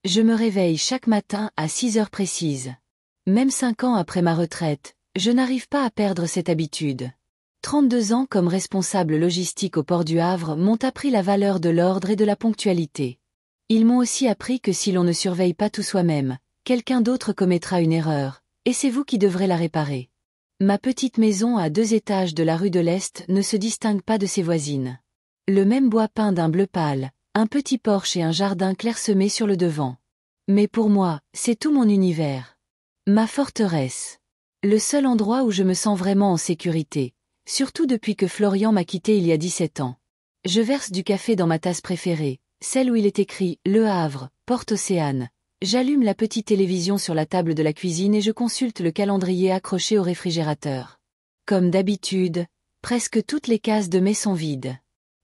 Je me réveille chaque matin à 6 heures précises. Même 5 ans après ma retraite, je n'arrive pas à perdre cette habitude. 32 ans comme responsable logistique au port du Havre m'ont appris la valeur de l'ordre et de la ponctualité. Ils m'ont aussi appris que si l'on ne surveille pas tout soi-même, quelqu'un d'autre commettra une erreur, et c'est vous qui devrez la réparer. Ma petite maison à 2 étages de la rue de l'Est ne se distingue pas de ses voisines. Le même bois peint d'un bleu pâle, un petit porche et un jardin clairsemé sur le devant. Mais pour moi, c'est tout mon univers. Ma forteresse. Le seul endroit où je me sens vraiment en sécurité, surtout depuis que Florian m'a quitté il y a 17 ans. Je verse du café dans ma tasse préférée, celle où il est écrit « Le Havre, Porte Océane ». J'allume la petite télévision sur la table de la cuisine et je consulte le calendrier accroché au réfrigérateur. Comme d'habitude, presque toutes les cases de mai sont vides.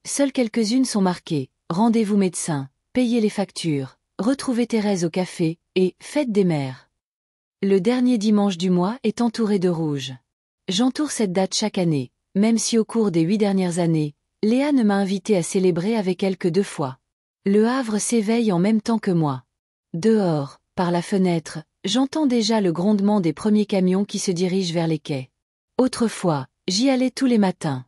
Seules quelques-unes sont marquées « Rendez-vous médecin »,« Payez les factures »,« Retrouvez Thérèse au café » et « Fête des mères ». Le dernier dimanche du mois est entouré de rouge. J'entoure cette date chaque année, même si au cours des 8 dernières années, Léa ne m'a invité à célébrer avec elle que 2 fois. Le Havre s'éveille en même temps que moi. Dehors, par la fenêtre, j'entends déjà le grondement des premiers camions qui se dirigent vers les quais. Autrefois, j'y allais tous les matins.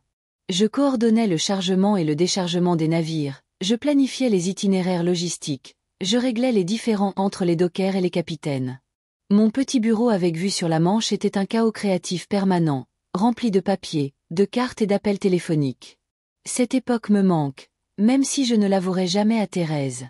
Je coordonnais le chargement et le déchargement des navires, je planifiais les itinéraires logistiques, je réglais les différends entre les dockers et les capitaines. Mon petit bureau avec vue sur la Manche était un chaos créatif permanent, rempli de papiers, de cartes et d'appels téléphoniques. Cette époque me manque, même si je ne l'avouerai jamais à Thérèse.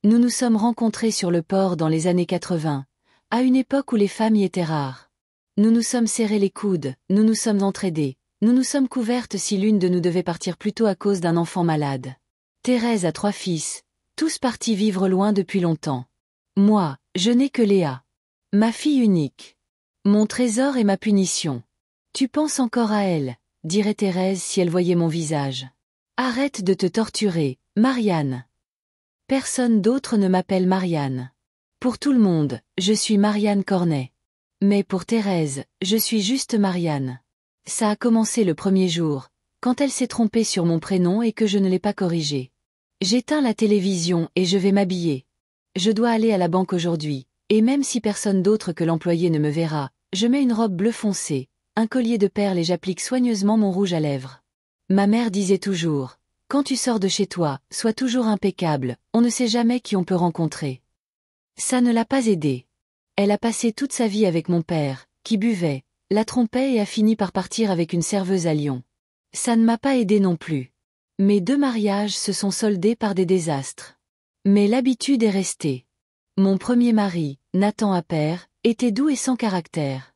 Nous nous sommes rencontrés sur le port dans les années 80, à une époque où les femmes y étaient rares. Nous nous sommes serrés les coudes, nous nous sommes entraidés, nous nous sommes couvertes si l'une de nous devait partir plus tôt à cause d'un enfant malade. Thérèse a 3 fils, tous partis vivre loin depuis longtemps. Moi, je n'ai que Léa. Ma fille unique. Mon trésor et ma punition. Tu penses encore à elle, dirait Thérèse si elle voyait mon visage. Arrête de te torturer, Marianne. Personne d'autre ne m'appelle Marianne. Pour tout le monde, je suis Marianne Cornet. Mais pour Thérèse, je suis juste Marianne. Ça a commencé le premier jour, quand elle s'est trompée sur mon prénom et que je ne l'ai pas corrigé. J'éteins la télévision et je vais m'habiller. Je dois aller à la banque aujourd'hui, et même si personne d'autre que l'employé ne me verra, je mets une robe bleu foncé, un collier de perles et j'applique soigneusement mon rouge à lèvres. Ma mère disait toujours, quand tu sors de chez toi, sois toujours impeccable, on ne sait jamais qui on peut rencontrer. Ça ne l'a pas aidée. Elle a passé toute sa vie avec mon père, qui buvait, la trompait et a fini par partir avec une serveuse à Lyon. Ça ne m'a pas aidée non plus. Mes 2 mariages se sont soldés par des désastres. Mais l'habitude est restée. Mon premier mari, Nathan Appert, était doux et sans caractère.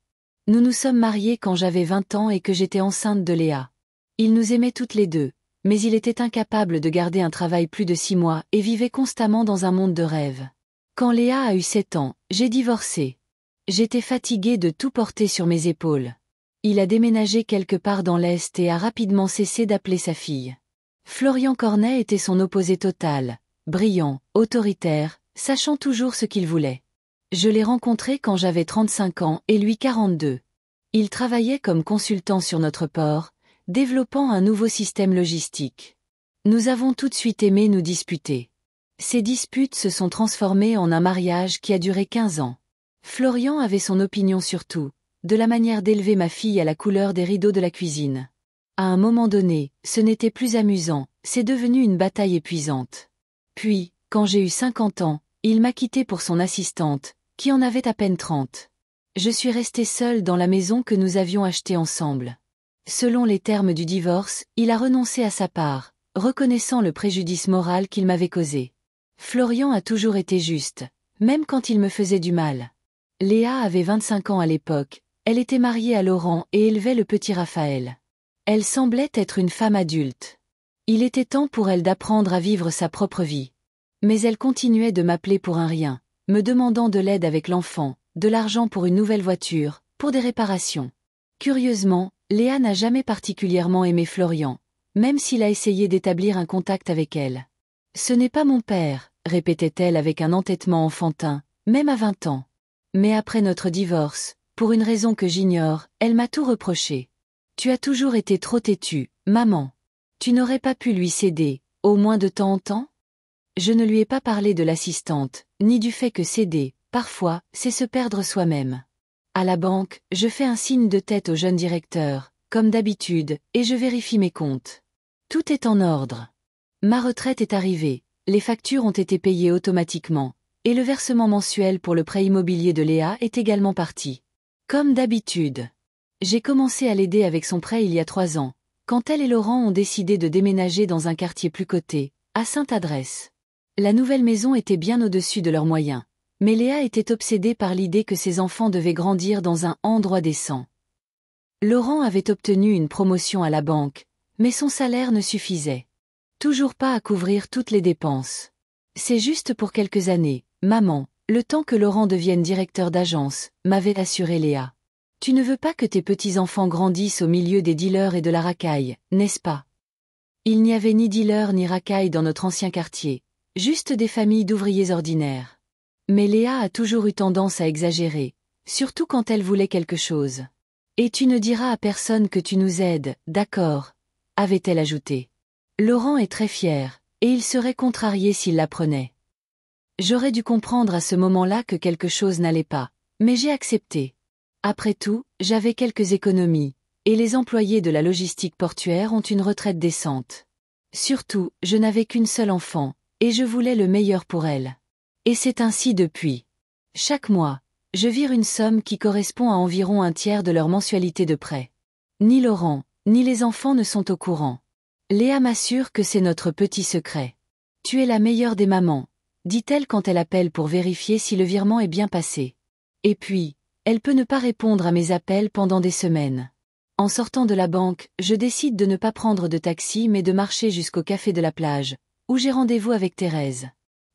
Nous nous sommes mariés quand j'avais 20 ans et que j'étais enceinte de Léa. Il nous aimait toutes les 2, mais il était incapable de garder un travail plus de 6 mois et vivait constamment dans un monde de rêves. Quand Léa a eu 7 ans, j'ai divorcé. J'étais fatiguée de tout porter sur mes épaules. Il a déménagé quelque part dans l'Est et a rapidement cessé d'appeler sa fille. Florian Cornet était son opposé total, brillant, autoritaire, sachant toujours ce qu'il voulait. Je l'ai rencontré quand j'avais 35 ans et lui 42. Il travaillait comme consultant sur notre port, développant un nouveau système logistique. Nous avons tout de suite aimé nous disputer. Ces disputes se sont transformées en un mariage qui a duré 15 ans. Florian avait son opinion sur tout, de la manière d'élever ma fille à la couleur des rideaux de la cuisine. À un moment donné, ce n'était plus amusant, c'est devenu une bataille épuisante. Puis, quand j'ai eu 50 ans, il m'a quittée pour son assistante, qui en avait à peine 30. Je suis restée seule dans la maison que nous avions achetée ensemble. Selon les termes du divorce, il a renoncé à sa part, reconnaissant le préjudice moral qu'il m'avait causé. Florian a toujours été juste, même quand il me faisait du mal. Léa avait 25 ans à l'époque, elle était mariée à Laurent et élevait le petit Raphaël. Elle semblait être une femme adulte. Il était temps pour elle d'apprendre à vivre sa propre vie. Mais elle continuait de m'appeler pour un rien, me demandant de l'aide avec l'enfant, de l'argent pour une nouvelle voiture, pour des réparations. Curieusement, Léa n'a jamais particulièrement aimé Florian, même s'il a essayé d'établir un contact avec elle. Ce n'est pas mon père, répétait-elle avec un entêtement enfantin, même à 20 ans. Mais après notre divorce, pour une raison que j'ignore, elle m'a tout reproché. Tu as toujours été trop têtue, maman. Tu n'aurais pas pu lui céder, au moins de temps en temps ? Je ne lui ai pas parlé de l'assistante, ni du fait que céder, parfois, c'est se perdre soi-même. À la banque, je fais un signe de tête au jeune directeur, comme d'habitude, et je vérifie mes comptes. Tout est en ordre. Ma retraite est arrivée, les factures ont été payées automatiquement, et le versement mensuel pour le prêt immobilier de Léa est également parti. Comme d'habitude. J'ai commencé à l'aider avec son prêt il y a 3 ans, quand elle et Laurent ont décidé de déménager dans un quartier plus coté, à Sainte-Adresse. La nouvelle maison était bien au-dessus de leurs moyens, mais Léa était obsédée par l'idée que ses enfants devaient grandir dans un endroit décent. Laurent avait obtenu une promotion à la banque, mais son salaire ne suffisait toujours pas à couvrir toutes les dépenses. C'est juste pour quelques années, maman, le temps que Laurent devienne directeur d'agence, m'avait assuré Léa. Tu ne veux pas que tes petits-enfants grandissent au milieu des dealers et de la racaille, n'est-ce pas? Il n'y avait ni dealers ni racaille dans notre ancien quartier, juste des familles d'ouvriers ordinaires. Mais Léa a toujours eu tendance à exagérer, surtout quand elle voulait quelque chose. Et tu ne diras à personne que tu nous aides, d'accord, avait-elle ajouté. Laurent est très fier, et il serait contrarié s'il l'apprenait. J'aurais dû comprendre à ce moment-là que quelque chose n'allait pas, mais j'ai accepté. Après tout, j'avais quelques économies, et les employés de la logistique portuaire ont une retraite décente. Surtout, je n'avais qu'une seule enfant, et je voulais le meilleur pour elle. Et c'est ainsi depuis. Chaque mois, je vire une somme qui correspond à environ un tiers de leur mensualité de prêt. Ni Laurent, ni les enfants ne sont au courant. Léa m'assure que c'est notre petit secret. Tu es la meilleure des mamans, dit-elle quand elle appelle pour vérifier si le virement est bien passé. Et puis, elle peut ne pas répondre à mes appels pendant des semaines. En sortant de la banque, je décide de ne pas prendre de taxi mais de marcher jusqu'au café de la plage, où j'ai rendez-vous avec Thérèse.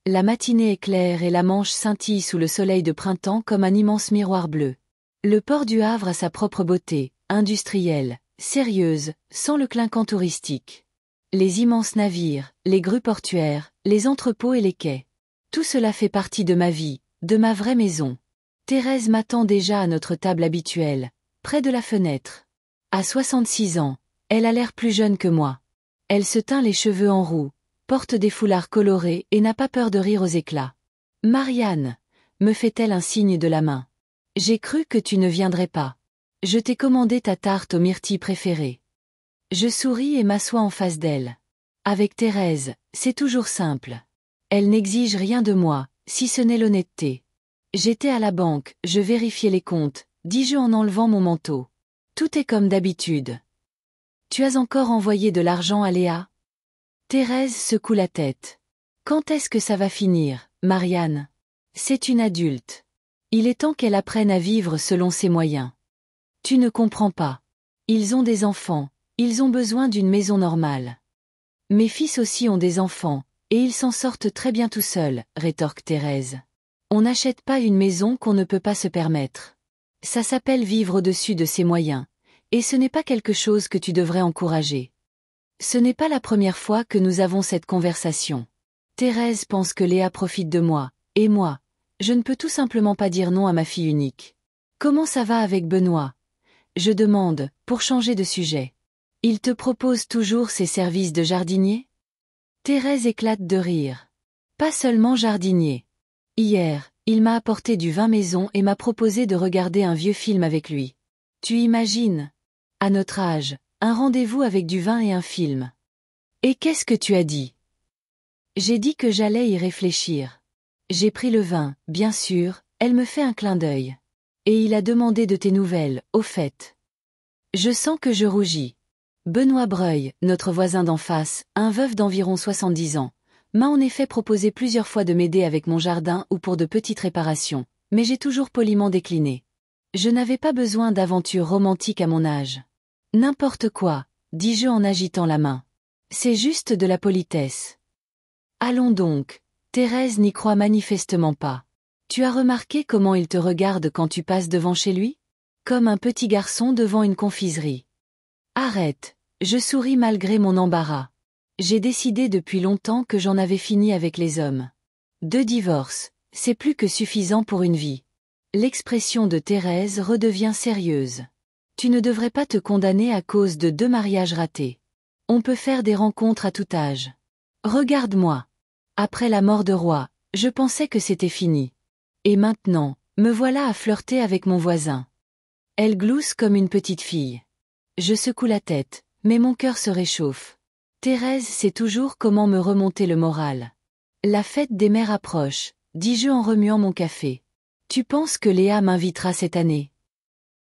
La matinée est claire et la Manche scintille sous le soleil de printemps comme un immense miroir bleu. Le port du Havre a sa propre beauté, industrielle, sérieuse, sans le clinquant touristique. Les immenses navires, les grues portuaires, les entrepôts et les quais. Tout cela fait partie de ma vie, de ma vraie maison. Thérèse m'attend déjà à notre table habituelle, près de la fenêtre. À 66 ans, elle a l'air plus jeune que moi. Elle se teint les cheveux en roux, porte des foulards colorés et n'a pas peur de rire aux éclats. « Marianne » me fait-elle un signe de la main. « J'ai cru que tu ne viendrais pas. Je t'ai commandé ta tarte aux myrtilles préférée. » Je souris et m'assois en face d'elle. Avec Thérèse, c'est toujours simple. Elle n'exige rien de moi, si ce n'est l'honnêteté. J'étais à la banque, je vérifiais les comptes, dis-je en enlevant mon manteau. Tout est comme d'habitude. Tu as encore envoyé de l'argent à Léa? Thérèse secoue la tête. Quand est-ce que ça va finir, Marianne? C'est une adulte. Il est temps qu'elle apprenne à vivre selon ses moyens. Tu ne comprends pas. Ils ont des enfants, ils ont besoin d'une maison normale. Mes fils aussi ont des enfants, et ils s'en sortent très bien tout seuls, rétorque Thérèse. On n'achète pas une maison qu'on ne peut pas se permettre. Ça s'appelle vivre au-dessus de ses moyens, et ce n'est pas quelque chose que tu devrais encourager. Ce n'est pas la première fois que nous avons cette conversation. Thérèse pense que Léa profite de moi, et moi, je ne peux tout simplement pas dire non à ma fille unique. Comment ça va avec Benoît? Je demande, pour changer de sujet. Il te propose toujours ses services de jardinier? Thérèse éclate de rire. Pas seulement jardinier. Hier, il m'a apporté du vin maison et m'a proposé de regarder un vieux film avec lui. Tu imagines? À notre âge, un rendez-vous avec du vin et un film. Et qu'est-ce que tu as dit? J'ai dit que j'allais y réfléchir. J'ai pris le vin, bien sûr, elle me fait un clin d'œil. Et il a demandé de tes nouvelles, au fait. Je sens que je rougis. Benoît Breuil, notre voisin d'en face, un veuf d'environ 70 ans, m'a en effet proposé plusieurs fois de m'aider avec mon jardin ou pour de petites réparations, mais j'ai toujours poliment décliné. Je n'avais pas besoin d'aventures romantiques à mon âge. N'importe quoi, dis-je en agitant la main. C'est juste de la politesse. Allons donc, Thérèse n'y croit manifestement pas. Tu as remarqué comment il te regarde quand tu passes devant chez lui? Comme un petit garçon devant une confiserie. Arrête, je souris malgré mon embarras. J'ai décidé depuis longtemps que j'en avais fini avec les hommes. 2 divorces, c'est plus que suffisant pour une vie. L'expression de Thérèse redevient sérieuse. Tu ne devrais pas te condamner à cause de 2 mariages ratés. On peut faire des rencontres à tout âge. Regarde-moi. Après la mort de Roi, je pensais que c'était fini. Et maintenant, me voilà à flirter avec mon voisin. Elle glousse comme une petite fille. Je secoue la tête, mais mon cœur se réchauffe. Thérèse sait toujours comment me remonter le moral. La fête des mères approche, dis-je en remuant mon café. Tu penses que Léa m'invitera cette année?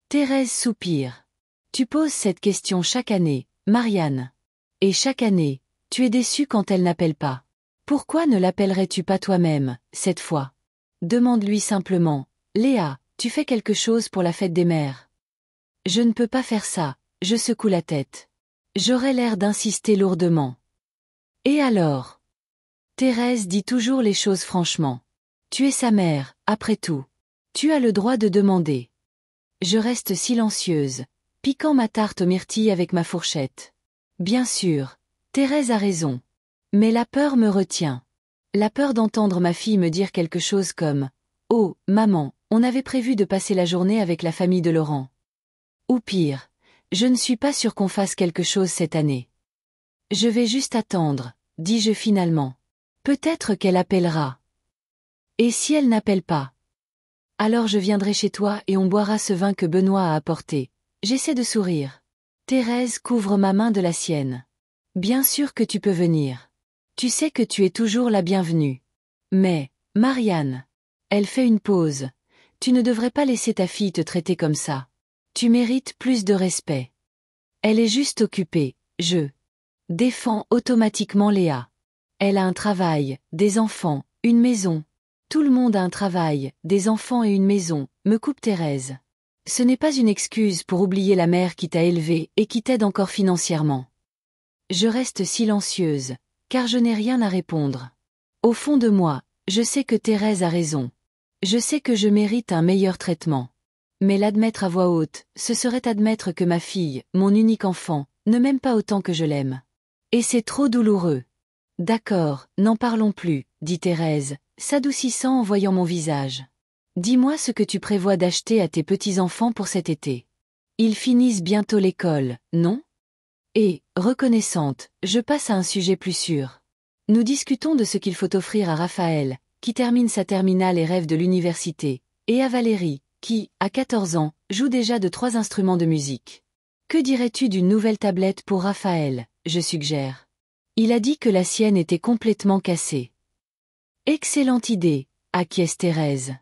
Thérèse soupire. Tu poses cette question chaque année, Marianne. Et chaque année, tu es déçue quand elle n'appelle pas. Pourquoi ne l'appellerais-tu pas toi-même, cette fois? Demande-lui simplement, Léa, tu fais quelque chose pour la fête des mères? Je ne peux pas faire ça, je secoue la tête. J'aurais l'air d'insister lourdement. Et alors? Thérèse dit toujours les choses franchement. Tu es sa mère, après tout. Tu as le droit de demander. Je reste silencieuse, piquant ma tarte aux myrtilles avec ma fourchette. Bien sûr, Thérèse a raison. Mais la peur me retient. La peur d'entendre ma fille me dire quelque chose comme « Oh, maman, on avait prévu de passer la journée avec la famille de Laurent. » Ou pire, je ne suis pas sûre qu'on fasse quelque chose cette année. Je vais juste attendre, dis-je finalement. Peut-être qu'elle appellera. Et si elle n'appelle pas? Alors je viendrai chez toi et on boira ce vin que Benoît a apporté. J'essaie de sourire. Thérèse couvre ma main de la sienne. Bien sûr que tu peux venir. Tu sais que tu es toujours la bienvenue. Mais, Marianne. Elle fait une pause. Tu ne devrais pas laisser ta fille te traiter comme ça. Tu mérites plus de respect. Elle est juste occupée, je défends automatiquement Léa. Elle a un travail, des enfants, une maison. Tout le monde a un travail, des enfants et une maison, me coupe Thérèse. Ce n'est pas une excuse pour oublier la mère qui t'a élevée et qui t'aide encore financièrement. Je reste silencieuse, car je n'ai rien à répondre. Au fond de moi, je sais que Thérèse a raison. Je sais que je mérite un meilleur traitement. Mais l'admettre à voix haute, ce serait admettre que ma fille, mon unique enfant, ne m'aime pas autant que je l'aime. Et c'est trop douloureux. D'accord, n'en parlons plus, dit Thérèse, s'adoucissant en voyant mon visage. Dis-moi ce que tu prévois d'acheter à tes petits-enfants pour cet été. Ils finissent bientôt l'école, non? Et, reconnaissante, je passe à un sujet plus sûr. Nous discutons de ce qu'il faut offrir à Raphaël, qui termine sa terminale et rêve de l'université, et à Valérie, qui, à 14 ans, joue déjà de 3 instruments de musique. Que dirais-tu d'une nouvelle tablette pour Raphaël, je suggère. Il a dit que la sienne était complètement cassée. Excellente idée, acquiesce Thérèse.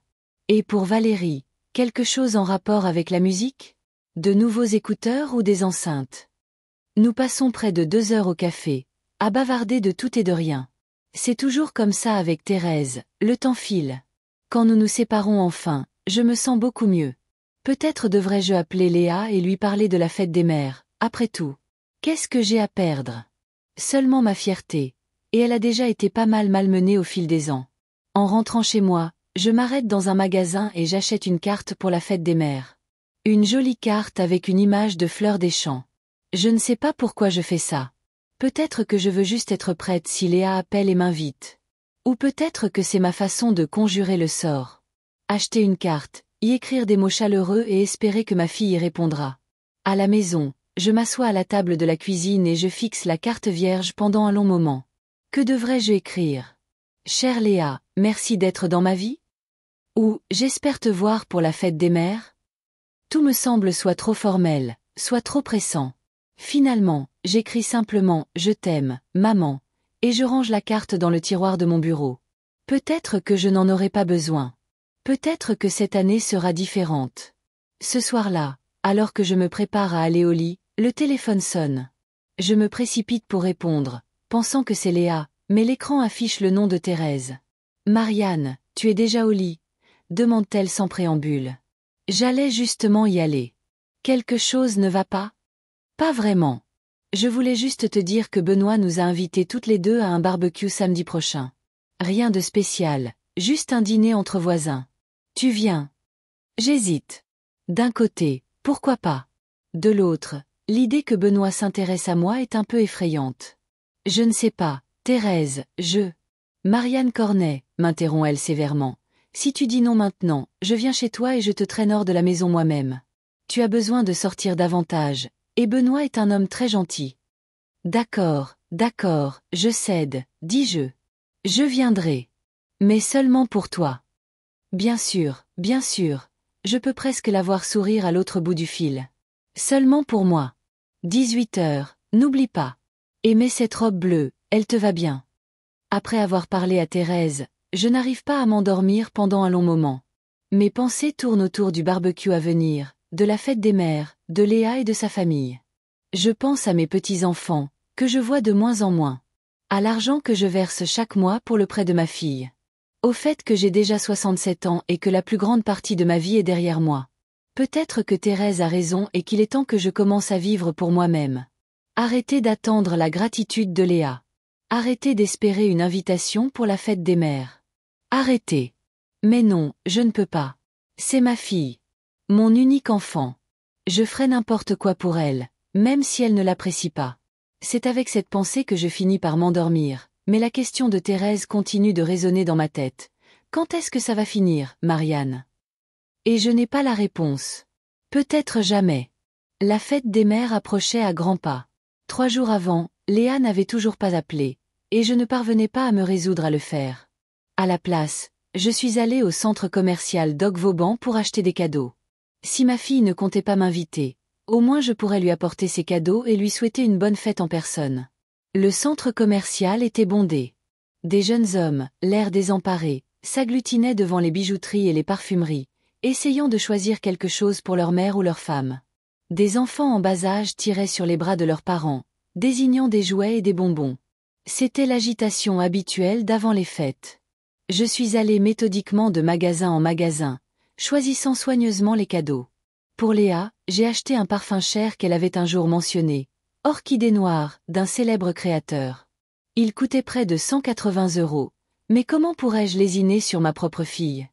Et pour Valérie, quelque chose en rapport avec la musique? De nouveaux écouteurs ou des enceintes? Nous passons près de 2 heures au café, à bavarder de tout et de rien. C'est toujours comme ça avec Thérèse, le temps file. Quand nous nous séparons enfin, je me sens beaucoup mieux. Peut-être devrais-je appeler Léa et lui parler de la fête des mères, après tout. Qu'est-ce que j'ai à perdre? Seulement ma fierté, et elle a déjà été pas mal malmenée au fil des ans. En rentrant chez moi, je m'arrête dans un magasin et j'achète une carte pour la fête des mères. Une jolie carte avec une image de Fleur des Champs. Je ne sais pas pourquoi je fais ça. Peut-être que je veux juste être prête si Léa appelle et m'invite. Ou peut-être que c'est ma façon de conjurer le sort. Acheter une carte, y écrire des mots chaleureux et espérer que ma fille y répondra. À la maison, je m'assois à la table de la cuisine et je fixe la carte vierge pendant un long moment. Que devrais-je écrire? Chère Léa, merci d'être dans ma vie? Ou, j'espère te voir pour la fête des mères? Tout me semble soit trop formel, soit trop pressant. Finalement, j'écris simplement « Je t'aime, maman », et je range la carte dans le tiroir de mon bureau. Peut-être que je n'en aurai pas besoin. Peut-être que cette année sera différente. Ce soir-là, alors que je me prépare à aller au lit, le téléphone sonne. Je me précipite pour répondre, pensant que c'est Léa, mais l'écran affiche le nom de Thérèse. « Marianne, tu es déjà au lit ?» demande-t-elle sans préambule. J'allais justement y aller. Quelque chose ne va pas? Pas vraiment. Je voulais juste te dire que Benoît nous a invités toutes les deux à un barbecue samedi prochain. Rien de spécial, juste un dîner entre voisins. Tu viens? J'hésite. D'un côté, pourquoi pas? De l'autre, l'idée que Benoît s'intéresse à moi est un peu effrayante. Je ne sais pas, Thérèse, Marianne Cornet, m'interrompt-elle sévèrement. Si tu dis non maintenant, je viens chez toi et je te traîne hors de la maison moi-même. Tu as besoin de sortir davantage, et Benoît est un homme très gentil. D'accord, je cède, dis-je. Je viendrai. Mais seulement pour toi. Bien sûr, je peux presque la voir sourire à l'autre bout du fil. Seulement pour moi. 18 heures, n'oublie pas. Et mets cette robe bleue, elle te va bien. Après avoir parlé à Thérèse, je n'arrive pas à m'endormir pendant un long moment. Mes pensées tournent autour du barbecue à venir, de la fête des mères, de Léa et de sa famille. Je pense à mes petits-enfants, que je vois de moins en moins. À l'argent que je verse chaque mois pour le prêt de ma fille. Au fait que j'ai déjà 67 ans et que la plus grande partie de ma vie est derrière moi. Peut-être que Thérèse a raison et qu'il est temps que je commence à vivre pour moi-même. Arrêtez d'attendre la gratitude de Léa. Arrêtez d'espérer une invitation pour la fête des mères. Arrêtez. Mais non, je ne peux pas. C'est ma fille. Mon unique enfant. Je ferai n'importe quoi pour elle, même si elle ne l'apprécie pas. C'est avec cette pensée que je finis par m'endormir, mais la question de Thérèse continue de résonner dans ma tête. Quand est-ce que ça va finir, Marianne? Et je n'ai pas la réponse. Peut-être jamais. La fête des mères approchait à grands pas. 3 jours avant, Léa n'avait toujours pas appelé, et je ne parvenais pas à me résoudre à le faire. À la place, je suis allée au centre commercial Doc Vauban pour acheter des cadeaux. Si ma fille ne comptait pas m'inviter, au moins je pourrais lui apporter ses cadeaux et lui souhaiter une bonne fête en personne. Le centre commercial était bondé. Des jeunes hommes, l'air désemparés, s'agglutinaient devant les bijouteries et les parfumeries, essayant de choisir quelque chose pour leur mère ou leur femme. Des enfants en bas âge tiraient sur les bras de leurs parents, désignant des jouets et des bonbons. C'était l'agitation habituelle d'avant les fêtes. Je suis allée méthodiquement de magasin en magasin, choisissant soigneusement les cadeaux. Pour Léa, j'ai acheté un parfum cher qu'elle avait un jour mentionné, Orchidée Noire, d'un célèbre créateur. Il coûtait près de 180 €, mais comment pourrais-je lésiner sur ma propre fille?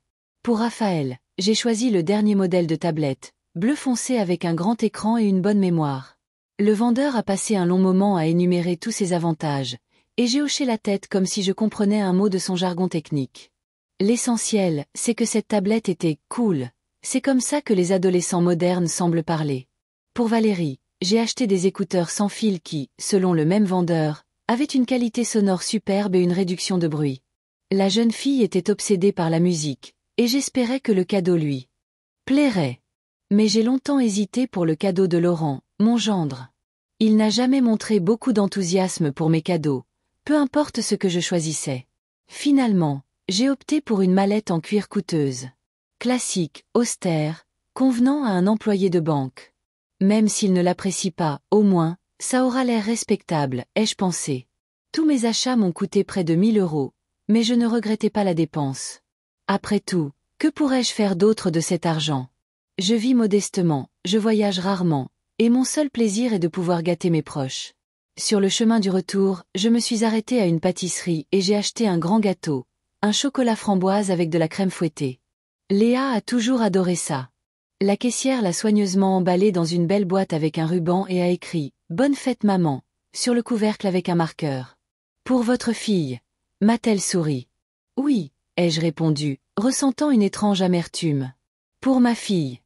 Pour Raphaël, j'ai choisi le dernier modèle de tablette, bleu foncé avec un grand écran et une bonne mémoire. Le vendeur a passé un long moment à énumérer tous ses avantages, et j'ai hoché la tête comme si je comprenais un mot de son jargon technique. L'essentiel, c'est que cette tablette était « cool ». C'est comme ça que les adolescents modernes semblent parler. Pour Valérie, j'ai acheté des écouteurs sans fil qui, selon le même vendeur, avaient une qualité sonore superbe et une réduction de bruit. La jeune fille était obsédée par la musique, et j'espérais que le cadeau lui plairait. Mais j'ai longtemps hésité pour le cadeau de Laurent, mon gendre. Il n'a jamais montré beaucoup d'enthousiasme pour mes cadeaux, peu importe ce que je choisissais. Finalement, j'ai opté pour une mallette en cuir coûteuse. Classique, austère, convenant à un employé de banque. Même s'il ne l'apprécie pas, au moins, ça aura l'air respectable, ai-je pensé. Tous mes achats m'ont coûté près de 1000 €, mais je ne regrettais pas la dépense. Après tout, que pourrais-je faire d'autre de cet argent? Je vis modestement, je voyage rarement, et mon seul plaisir est de pouvoir gâter mes proches. Sur le chemin du retour, je me suis arrêtée à une pâtisserie et j'ai acheté un grand gâteau, un chocolat framboise avec de la crème fouettée. Léa a toujours adoré ça. La caissière l'a soigneusement emballé dans une belle boîte avec un ruban et a écrit « Bonne fête maman » sur le couvercle avec un marqueur. « Pour votre fille » m'a-t-elle souri. « Oui » ai-je répondu, ressentant une étrange amertume. « Pour ma fille »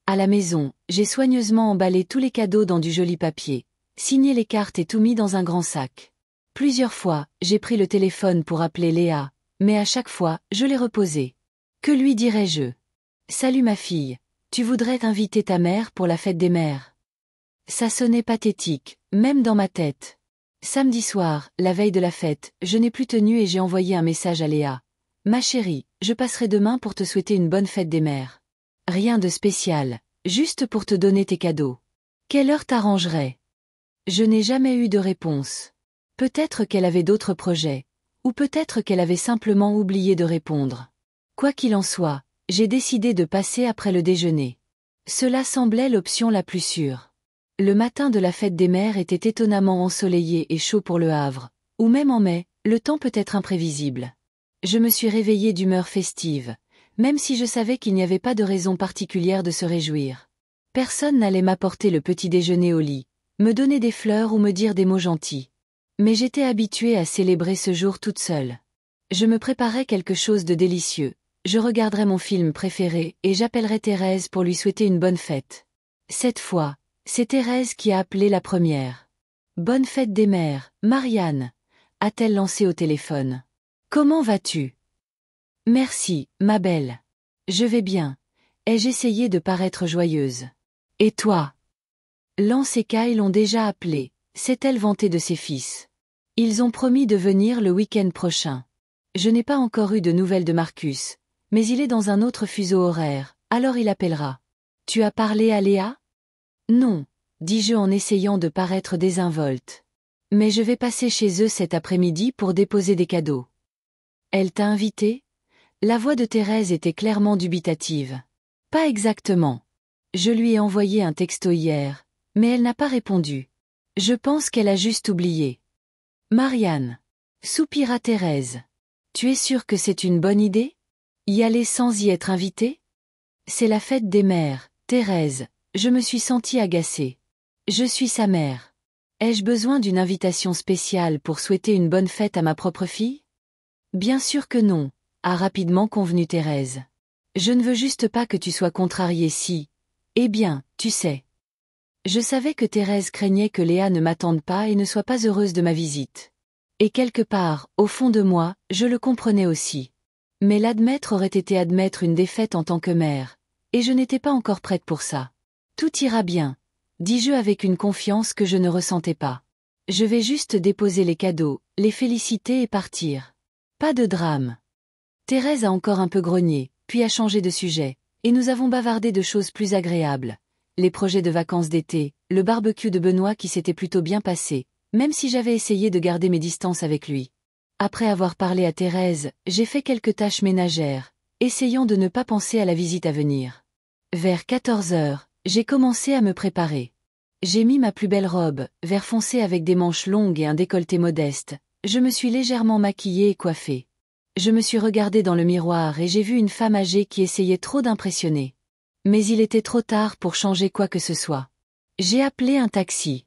À la maison, j'ai soigneusement emballé tous les cadeaux dans du joli papier, signé les cartes et tout mis dans un grand sac. Plusieurs fois, j'ai pris le téléphone pour appeler Léa, mais à chaque fois, je l'ai reposé. Que lui dirais-je? Salut ma fille, tu voudrais inviter ta mère pour la fête des mères? Ça sonnait pathétique, même dans ma tête. Samedi soir, la veille de la fête, je n'ai plus tenu et j'ai envoyé un message à Léa. Ma chérie, je passerai demain pour te souhaiter une bonne fête des mères. Rien de spécial, juste pour te donner tes cadeaux. Quelle heure t'arrangerait? Je n'ai jamais eu de réponse. Peut-être qu'elle avait d'autres projets, ou peut-être qu'elle avait simplement oublié de répondre. Quoi qu'il en soit, j'ai décidé de passer après le déjeuner. Cela semblait l'option la plus sûre. Le matin de la fête des mères était étonnamment ensoleillé et chaud pour Le Havre, ou même en mai, le temps peut être imprévisible. Je me suis réveillée d'humeur festive, même si je savais qu'il n'y avait pas de raison particulière de se réjouir. Personne n'allait m'apporter le petit déjeuner au lit, me donner des fleurs ou me dire des mots gentils. Mais j'étais habituée à célébrer ce jour toute seule. Je me préparais quelque chose de délicieux, je regarderais mon film préféré et j'appellerais Thérèse pour lui souhaiter une bonne fête. Cette fois, c'est Thérèse qui a appelé la première. « Bonne fête des mères, Marianne » a-t-elle lancé au téléphone. Comment vas-tu? Merci, ma belle. Je vais bien. Ai-je essayé de paraître joyeuse? Et toi? Lance et Kyle l'ont déjà appelé, s'est-elle vantée de ses fils. Ils ont promis de venir le week-end prochain. Je n'ai pas encore eu de nouvelles de Marcus, mais il est dans un autre fuseau horaire, alors il appellera. Tu as parlé à Léa? Non, dis-je en essayant de paraître désinvolte. Mais je vais passer chez eux cet après-midi pour déposer des cadeaux. Elle t'a invité? La voix de Thérèse était clairement dubitative. Pas exactement. Je lui ai envoyé un texto hier, mais elle n'a pas répondu. Je pense qu'elle a juste oublié. Marianne. Soupira Thérèse. Tu es sûre que c'est une bonne idée? Y aller sans y être invitée? C'est la fête des mères, Thérèse, je me suis sentie agacée. Je suis sa mère. Ai-je besoin d'une invitation spéciale pour souhaiter une bonne fête à ma propre fille? Bien sûr que non, a rapidement convenu Thérèse. Je ne veux juste pas que tu sois contrariée si... Eh bien, tu sais. Je savais que Thérèse craignait que Léa ne m'attende pas et ne soit pas heureuse de ma visite. Et quelque part, au fond de moi, je le comprenais aussi. Mais l'admettre aurait été admettre une défaite en tant que mère, et je n'étais pas encore prête pour ça. Tout ira bien, dis-je avec une confiance que je ne ressentais pas. Je vais juste déposer les cadeaux, les féliciter et partir. Pas de drame. Thérèse a encore un peu grogné, puis a changé de sujet, et nous avons bavardé de choses plus agréables. Les projets de vacances d'été, le barbecue de Benoît qui s'était plutôt bien passé, même si j'avais essayé de garder mes distances avec lui. Après avoir parlé à Thérèse, j'ai fait quelques tâches ménagères, essayant de ne pas penser à la visite à venir. Vers 14 heures, j'ai commencé à me préparer. J'ai mis ma plus belle robe, vert foncé avec des manches longues et un décolleté modeste. Je me suis légèrement maquillée et coiffée. Je me suis regardée dans le miroir et j'ai vu une femme âgée qui essayait trop d'impressionner. Mais il était trop tard pour changer quoi que ce soit. J'ai appelé un taxi.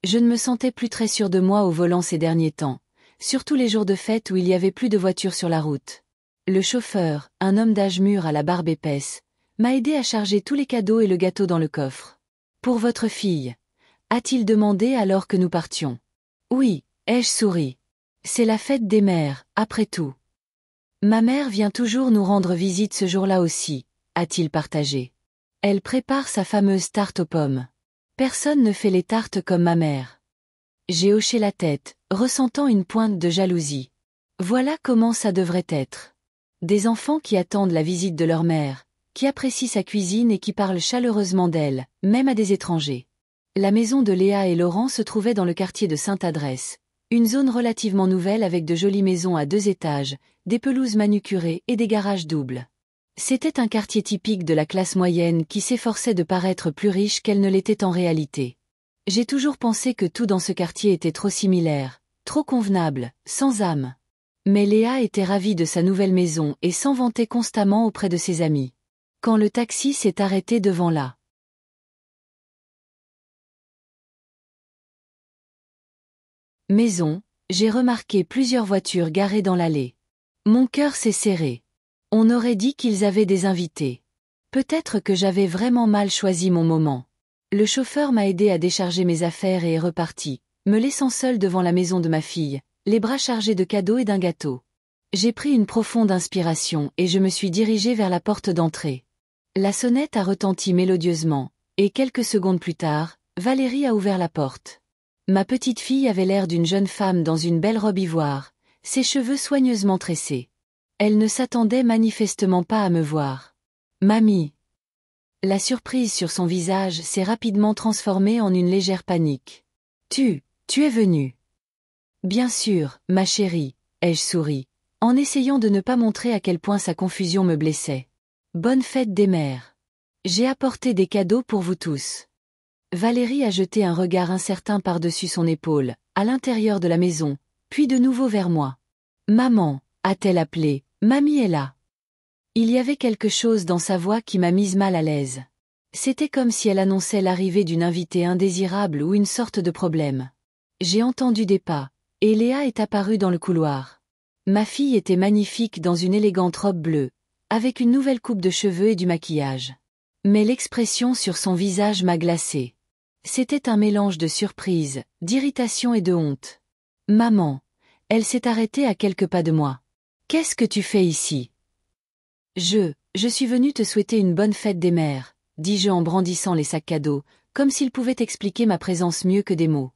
Je ne me sentais plus très sûre de moi au volant ces derniers temps, surtout les jours de fête où il y avait plus de voitures sur la route. Le chauffeur, un homme d'âge mûr à la barbe épaisse, m'a aidé à charger tous les cadeaux et le gâteau dans le coffre. Pour votre fille, a-t-il demandé alors que nous partions. Oui, ai-je souri. C'est la fête des mères, après tout. Ma mère vient toujours nous rendre visite ce jour-là aussi, a-t-il partagé. Elle prépare sa fameuse tarte aux pommes. Personne ne fait les tartes comme ma mère. J'ai hoché la tête, ressentant une pointe de jalousie. Voilà comment ça devrait être. Des enfants qui attendent la visite de leur mère, qui apprécient sa cuisine et qui parlent chaleureusement d'elle, même à des étrangers. La maison de Léa et Laurent se trouvait dans le quartier de Sainte-Adresse, une zone relativement nouvelle avec de jolies maisons à 2 étages, des pelouses manucurées et des garages doubles. C'était un quartier typique de la classe moyenne qui s'efforçait de paraître plus riche qu'elle ne l'était en réalité. J'ai toujours pensé que tout dans ce quartier était trop similaire, trop convenable, sans âme. Mais Léa était ravie de sa nouvelle maison et s'en vantait constamment auprès de ses amis. Quand le taxi s'est arrêté devant la maison, j'ai remarqué plusieurs voitures garées dans l'allée. Mon cœur s'est serré. On aurait dit qu'ils avaient des invités. Peut-être que j'avais vraiment mal choisi mon moment. Le chauffeur m'a aidé à décharger mes affaires et est reparti, me laissant seule devant la maison de ma fille, les bras chargés de cadeaux et d'un gâteau. J'ai pris une profonde inspiration et je me suis dirigée vers la porte d'entrée. La sonnette a retenti mélodieusement, et quelques secondes plus tard, Valérie a ouvert la porte. Ma petite fille avait l'air d'une jeune femme dans une belle robe ivoire, ses cheveux soigneusement tressés. Elle ne s'attendait manifestement pas à me voir. Mamie. La surprise sur son visage s'est rapidement transformée en une légère panique. Tu es venue. Bien sûr, ma chérie, ai-je souri, en essayant de ne pas montrer à quel point sa confusion me blessait. Bonne fête des mères. J'ai apporté des cadeaux pour vous tous. Valérie a jeté un regard incertain par-dessus son épaule, à l'intérieur de la maison, puis de nouveau vers moi. Maman, a-t-elle appelé, mamie est là. Il y avait quelque chose dans sa voix qui m'a mise mal à l'aise. C'était comme si elle annonçait l'arrivée d'une invitée indésirable ou une sorte de problème. J'ai entendu des pas, et Léa est apparue dans le couloir. Ma fille était magnifique dans une élégante robe bleue, avec une nouvelle coupe de cheveux et du maquillage. Mais l'expression sur son visage m'a glacée. C'était un mélange de surprise, d'irritation et de honte. Maman. Elle s'est arrêtée à quelques pas de moi. Qu'est-ce que tu fais ici? Je suis venu te souhaiter une bonne fête des mères, dis-je en brandissant les sacs cadeaux, comme s'il pouvait expliquer ma présence mieux que des mots.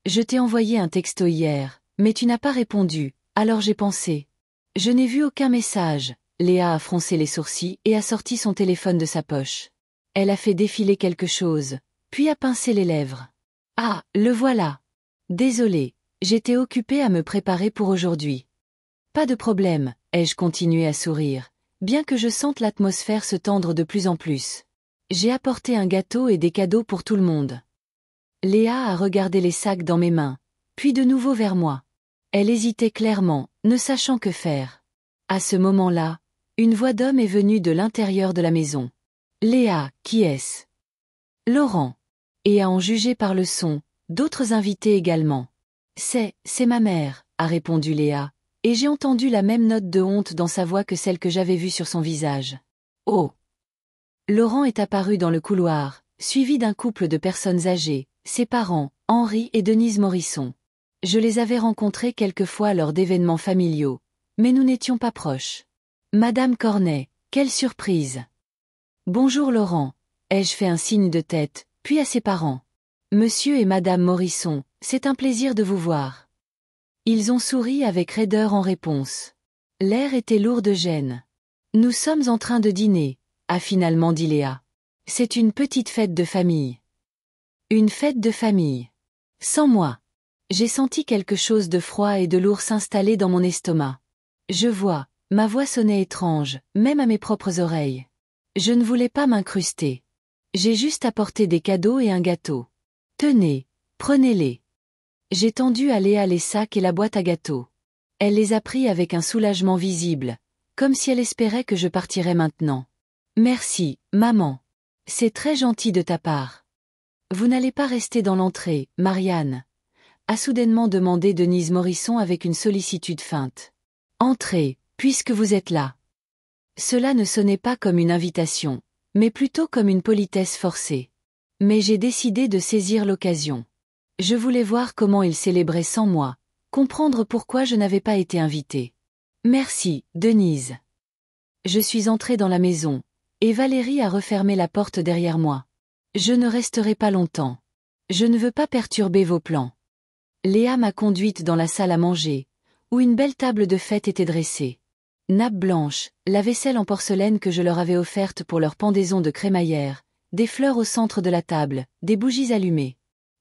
Je t'ai envoyé un texto hier, mais tu n'as pas répondu, alors j'ai pensé. Je n'ai vu aucun message. Léa a froncé les sourcils et a sorti son téléphone de sa poche. Elle a fait défiler quelque chose, puis a pincé les lèvres. Ah, le voilà. Désolée, j'étais occupée à me préparer pour aujourd'hui. Pas de problème, ai-je continué à sourire, bien que je sente l'atmosphère se tendre de plus en plus. J'ai apporté un gâteau et des cadeaux pour tout le monde. Léa a regardé les sacs dans mes mains, puis de nouveau vers moi. Elle hésitait clairement, ne sachant que faire. À ce moment-là, une voix d'homme est venue de l'intérieur de la maison. Léa, qui est-ce? Laurent. Et à en juger par le son, d'autres invités également. C'est ma mère, a répondu Léa, et j'ai entendu la même note de honte dans sa voix que celle que j'avais vue sur son visage. Oh! Laurent est apparu dans le couloir, suivi d'un couple de personnes âgées, ses parents, Henri et Denise Morisson. Je les avais rencontrés quelquefois lors d'événements familiaux, mais nous n'étions pas proches. Madame Cornet, quelle surprise! Bonjour Laurent, ai-je fait un signe de tête, puis à ses parents. Monsieur et Madame Morisson, c'est un plaisir de vous voir. Ils ont souri avec raideur en réponse. L'air était lourd de gêne. Nous sommes en train de dîner, a finalement dit Léa. C'est une petite fête de famille. Une fête de famille. Sans moi. J'ai senti quelque chose de froid et de lourd s'installer dans mon estomac. Je vois, ma voix sonnait étrange, même à mes propres oreilles. Je ne voulais pas m'incruster. J'ai juste apporté des cadeaux et un gâteau. Tenez, prenez-les. J'ai tendu à Léa les sacs et la boîte à gâteaux. Elle les a pris avec un soulagement visible, comme si elle espérait que je partirais maintenant. Merci, maman. C'est très gentil de ta part. Vous n'allez pas rester dans l'entrée, Marianne? A soudainement demandé Denise Morisson avec une sollicitude feinte. Entrez, puisque vous êtes là. Cela ne sonnait pas comme une invitation, mais plutôt comme une politesse forcée. Mais j'ai décidé de saisir l'occasion. Je voulais voir comment ils célébraient sans moi, comprendre pourquoi je n'avais pas été invitée. Merci, Denise. Je suis entrée dans la maison, et Valérie a refermé la porte derrière moi. Je ne resterai pas longtemps. Je ne veux pas perturber vos plans. Léa m'a conduite dans la salle à manger, où une belle table de fête était dressée. Nappe blanche, la vaisselle en porcelaine que je leur avais offerte pour leur pendaison de crémaillère, des fleurs au centre de la table, des bougies allumées.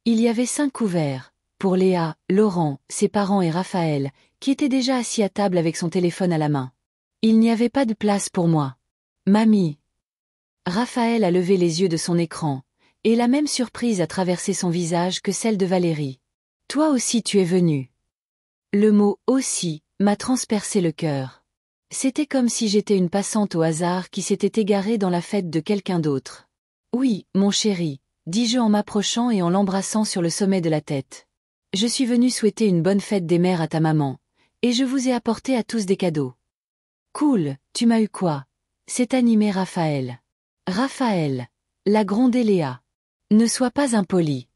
Il y avait 5 couverts, pour Léa, Laurent, ses parents et Raphaël, qui était déjà assis à table avec son téléphone à la main. Il n'y avait pas de place pour moi. Mamie. Raphaël a levé les yeux de son écran, et la même surprise a traversé son visage que celle de Valérie. Toi aussi tu es venue. Le mot « aussi » m'a transpercé le cœur. C'était comme si j'étais une passante au hasard qui s'était égarée dans la fête de quelqu'un d'autre. Oui, mon chéri, dis-je en m'approchant et en l'embrassant sur le sommet de la tête. Je suis venu souhaiter une bonne fête des mères à ta maman, et je vous ai apporté à tous des cadeaux. Cool, tu m'as eu quoi? S'est animé Raphaël. Raphaël, l'a grondé Léa. Ne sois pas impoli.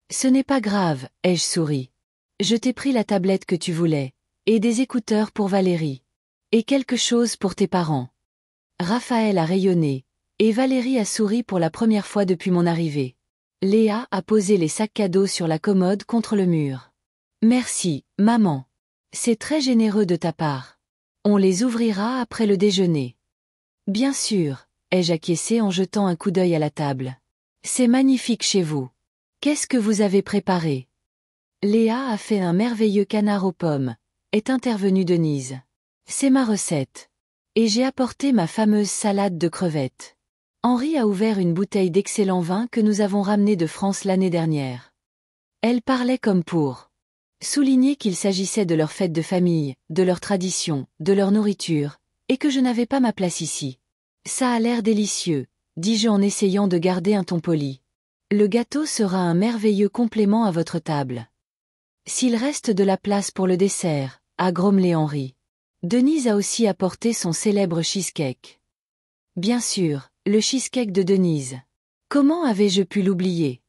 Ce n'est pas grave, ai-je souri. Je t'ai pris la tablette que tu voulais, et des écouteurs pour Valérie. Et quelque chose pour tes parents. Raphaël a rayonné, et Valérie a souri pour la première fois depuis mon arrivée. Léa a posé les sacs cadeaux sur la commode contre le mur. Merci, maman. C'est très généreux de ta part. On les ouvrira après le déjeuner. Bien sûr, ai-je acquiescé en jetant un coup d'œil à la table. C'est magnifique chez vous. Qu'est-ce que vous avez préparé? Léa a fait un merveilleux canard aux pommes, est intervenue Denise. C'est ma recette. Et j'ai apporté ma fameuse salade de crevettes. Henri a ouvert une bouteille d'excellent vin que nous avons ramené de France l'année dernière. Elle parlait comme pour souligner qu'il s'agissait de leur fête de famille, de leur tradition, de leur nourriture, et que je n'avais pas ma place ici. Ça a l'air délicieux, dis-je en essayant de garder un ton poli. Le gâteau sera un merveilleux complément à votre table. S'il reste de la place pour le dessert, a grommelé Henri. Denise a aussi apporté son célèbre cheesecake. Bien sûr, le cheesecake de Denise. Comment avais-je pu l'oublier?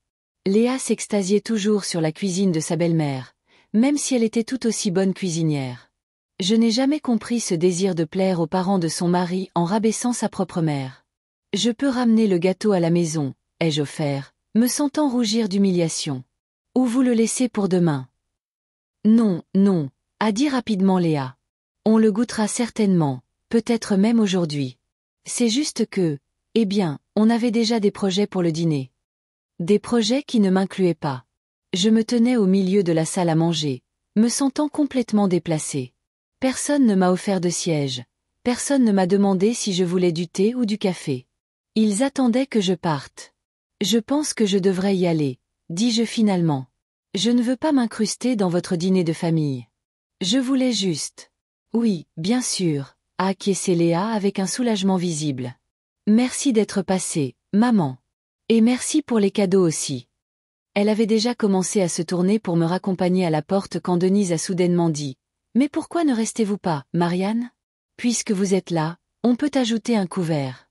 Léa s'extasiait toujours sur la cuisine de sa belle-mère, même si elle était tout aussi bonne cuisinière. Je n'ai jamais compris ce désir de plaire aux parents de son mari en rabaissant sa propre mère. Je peux ramener le gâteau à la maison, ai-je offert, me sentant rougir d'humiliation. Ou vous le laissez pour demain. Non, non, a dit rapidement Léa. On le goûtera certainement, peut-être même aujourd'hui. C'est juste que, eh bien, on avait déjà des projets pour le dîner. Des projets qui ne m'incluaient pas. Je me tenais au milieu de la salle à manger, me sentant complètement déplacée. Personne ne m'a offert de siège. Personne ne m'a demandé si je voulais du thé ou du café. Ils attendaient que je parte. Je pense que je devrais y aller, dis-je finalement. Je ne veux pas m'incruster dans votre dîner de famille. Je voulais juste. Oui, bien sûr, a acquiescé Léa avec un soulagement visible. Merci d'être passée, maman. Et merci pour les cadeaux aussi. Elle avait déjà commencé à se tourner pour me raccompagner à la porte quand Denise a soudainement dit « Mais pourquoi ne restez-vous pas, Marianne ? Puisque vous êtes là, on peut ajouter un couvert. »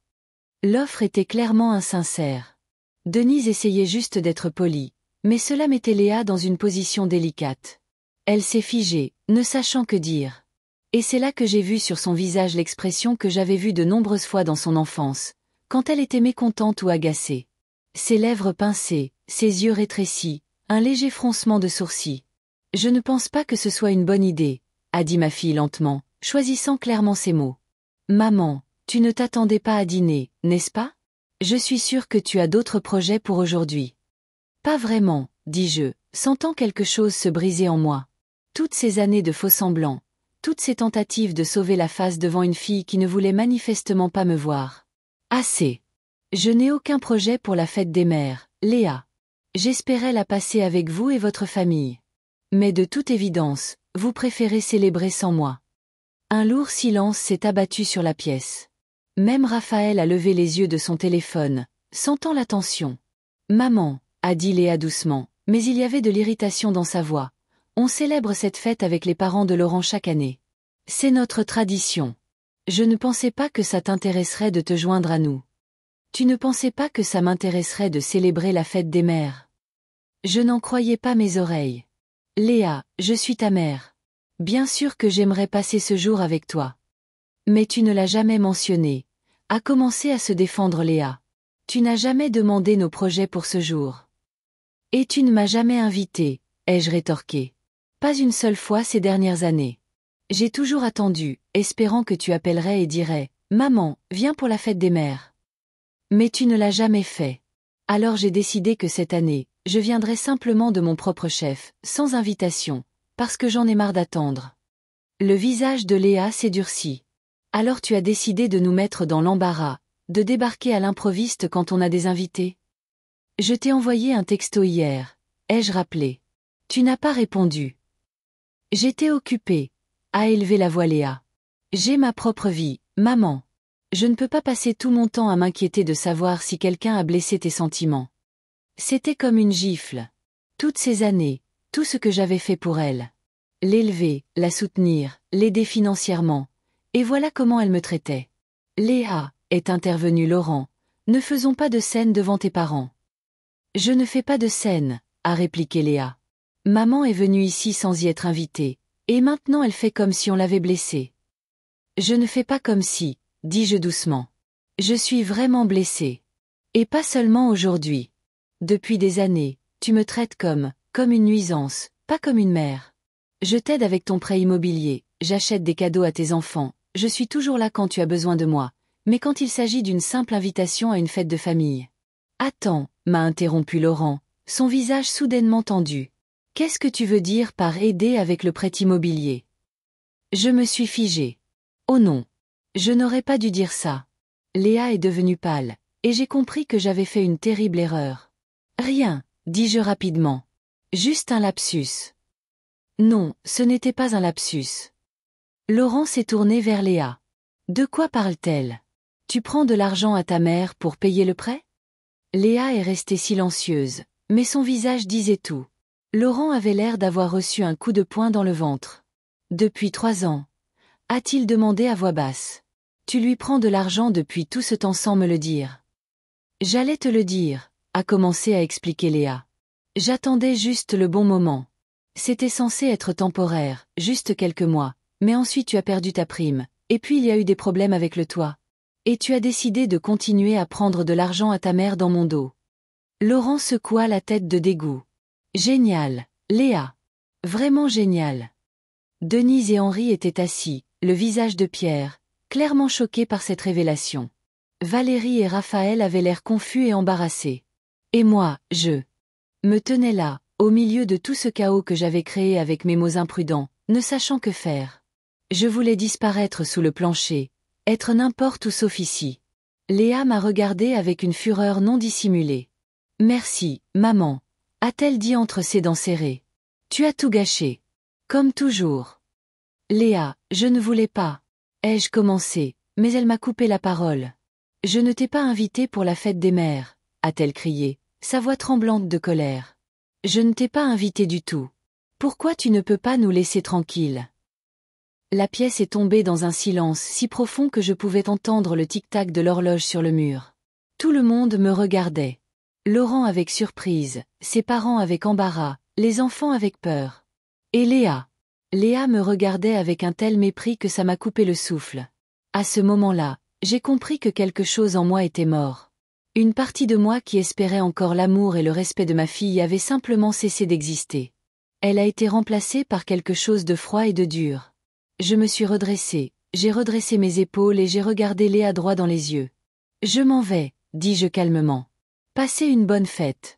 L'offre était clairement insincère. Denise essayait juste d'être polie, mais cela mettait Léa dans une position délicate. Elle s'est figée, ne sachant que dire. Et c'est là que j'ai vu sur son visage l'expression que j'avais vue de nombreuses fois dans son enfance, quand elle était mécontente ou agacée. Ses lèvres pincées, ses yeux rétrécis, un léger froncement de sourcils. « Je ne pense pas que ce soit une bonne idée, » a dit ma fille lentement, choisissant clairement ses mots. « Maman, tu ne t'attendais pas à dîner, n'est-ce pas ? Je suis sûre que tu as d'autres projets pour aujourd'hui. » « Pas vraiment, » dis-je, sentant quelque chose se briser en moi. Toutes ces années de faux-semblants, toutes ces tentatives de sauver la face devant une fille qui ne voulait manifestement pas me voir. Assez. Je n'ai aucun projet pour la fête des mères, Léa. J'espérais la passer avec vous et votre famille. Mais de toute évidence, vous préférez célébrer sans moi. Un lourd silence s'est abattu sur la pièce. Même Raphaël a levé les yeux de son téléphone, sentant la tension. « Maman », a dit Léa doucement, mais il y avait de l'irritation dans sa voix. On célèbre cette fête avec les parents de Laurent chaque année. C'est notre tradition. Je ne pensais pas que ça t'intéresserait de te joindre à nous. Tu ne pensais pas que ça m'intéresserait de célébrer la fête des mères. Je n'en croyais pas mes oreilles. Léa, je suis ta mère. Bien sûr que j'aimerais passer ce jour avec toi. Mais tu ne l'as jamais mentionné, a commencé à se défendre Léa. Tu n'as jamais demandé nos projets pour ce jour. Et tu ne m'as jamais invité, ai-je rétorqué. Pas une seule fois ces dernières années. J'ai toujours attendu, espérant que tu appellerais et dirais « Maman, viens pour la fête des mères ». Mais tu ne l'as jamais fait. Alors j'ai décidé que cette année, je viendrais simplement de mon propre chef, sans invitation, parce que j'en ai marre d'attendre. Le visage de Léa s'est durci. Alors tu as décidé de nous mettre dans l'embarras, de débarquer à l'improviste quand on a des invités ? Je t'ai envoyé un texto hier, ai-je rappelé. Tu n'as pas répondu. J'étais occupée, a élevé la voix Léa. J'ai ma propre vie, maman. Je ne peux pas passer tout mon temps à m'inquiéter de savoir si quelqu'un a blessé tes sentiments. C'était comme une gifle. Toutes ces années, tout ce que j'avais fait pour elle. L'élever, la soutenir, l'aider financièrement. Et voilà comment elle me traitait. Léa, est intervenu Laurent, ne faisons pas de scène devant tes parents. Je ne fais pas de scène, a répliqué Léa. Maman est venue ici sans y être invitée, et maintenant elle fait comme si on l'avait blessée. Je ne fais pas comme si, dis-je doucement. Je suis vraiment blessée. Et pas seulement aujourd'hui. Depuis des années, tu me traites comme une nuisance, pas comme une mère. Je t'aide avec ton prêt immobilier, j'achète des cadeaux à tes enfants, je suis toujours là quand tu as besoin de moi, mais quand il s'agit d'une simple invitation à une fête de famille. Attends, m'a interrompu Laurent, son visage soudainement tendu. Qu'est-ce que tu veux dire par aider avec le prêt immobilier ? Je me suis figée. Oh non. Je n'aurais pas dû dire ça. Léa est devenue pâle, et j'ai compris que j'avais fait une terrible erreur. Rien, dis-je rapidement. Juste un lapsus. Non, ce n'était pas un lapsus. Laurent s'est tourné vers Léa. De quoi parle-t-elle ? Tu prends de l'argent à ta mère pour payer le prêt ? Léa est restée silencieuse, mais son visage disait tout. Laurent avait l'air d'avoir reçu un coup de poing dans le ventre. Depuis 3 ans, a-t-il demandé à voix basse. Tu lui prends de l'argent depuis tout ce temps sans me le dire. J'allais te le dire, a commencé à expliquer Léa. J'attendais juste le bon moment. C'était censé être temporaire, juste quelques mois, mais ensuite tu as perdu ta prime, et puis il y a eu des problèmes avec le toit. Et tu as décidé de continuer à prendre de l'argent à ta mère dans mon dos. Laurent secoua la tête de dégoût. Génial, Léa. Vraiment génial. Denise et Henri étaient assis, le visage de Pierre, clairement choqués par cette révélation. Valérie et Raphaël avaient l'air confus et embarrassés. Et moi, je me tenais là, au milieu de tout ce chaos que j'avais créé avec mes mots imprudents, ne sachant que faire. Je voulais disparaître sous le plancher, être n'importe où sauf ici. Léa m'a regardé avec une fureur non dissimulée. Merci, maman, a-t-elle dit entre ses dents serrées. Tu as tout gâché. Comme toujours. Léa, je ne voulais pas. Ai-je commencé, mais elle m'a coupé la parole. Je ne t'ai pas invitée pour la fête des mères, a-t-elle crié, sa voix tremblante de colère. Je ne t'ai pas invitée du tout. Pourquoi tu ne peux pas nous laisser tranquilles? La pièce est tombée dans un silence si profond que je pouvais entendre le tic-tac de l'horloge sur le mur. Tout le monde me regardait. Laurent avec surprise, ses parents avec embarras, les enfants avec peur. Et Léa. Léa me regardait avec un tel mépris que ça m'a coupé le souffle. À ce moment-là, j'ai compris que quelque chose en moi était mort. Une partie de moi qui espérait encore l'amour et le respect de ma fille avait simplement cessé d'exister. Elle a été remplacée par quelque chose de froid et de dur. Je me suis redressée, j'ai redressé mes épaules et j'ai regardé Léa droit dans les yeux. Je m'en vais, dis-je calmement. Passez une bonne fête.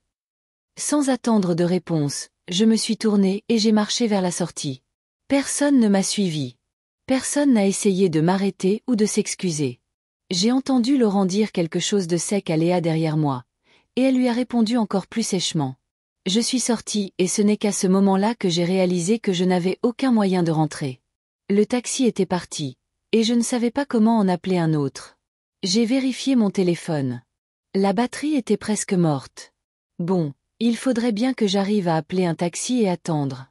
Sans attendre de réponse, je me suis tournée et j'ai marché vers la sortie. Personne ne m'a suivi. Personne n'a essayé de m'arrêter ou de s'excuser. J'ai entendu Laurent dire quelque chose de sec à Léa derrière moi, et elle lui a répondu encore plus sèchement. Je suis sortie et ce n'est qu'à ce moment-là que j'ai réalisé que je n'avais aucun moyen de rentrer. Le taxi était parti, et je ne savais pas comment en appeler un autre. J'ai vérifié mon téléphone. La batterie était presque morte. Bon, il faudrait bien que j'arrive à appeler un taxi et attendre.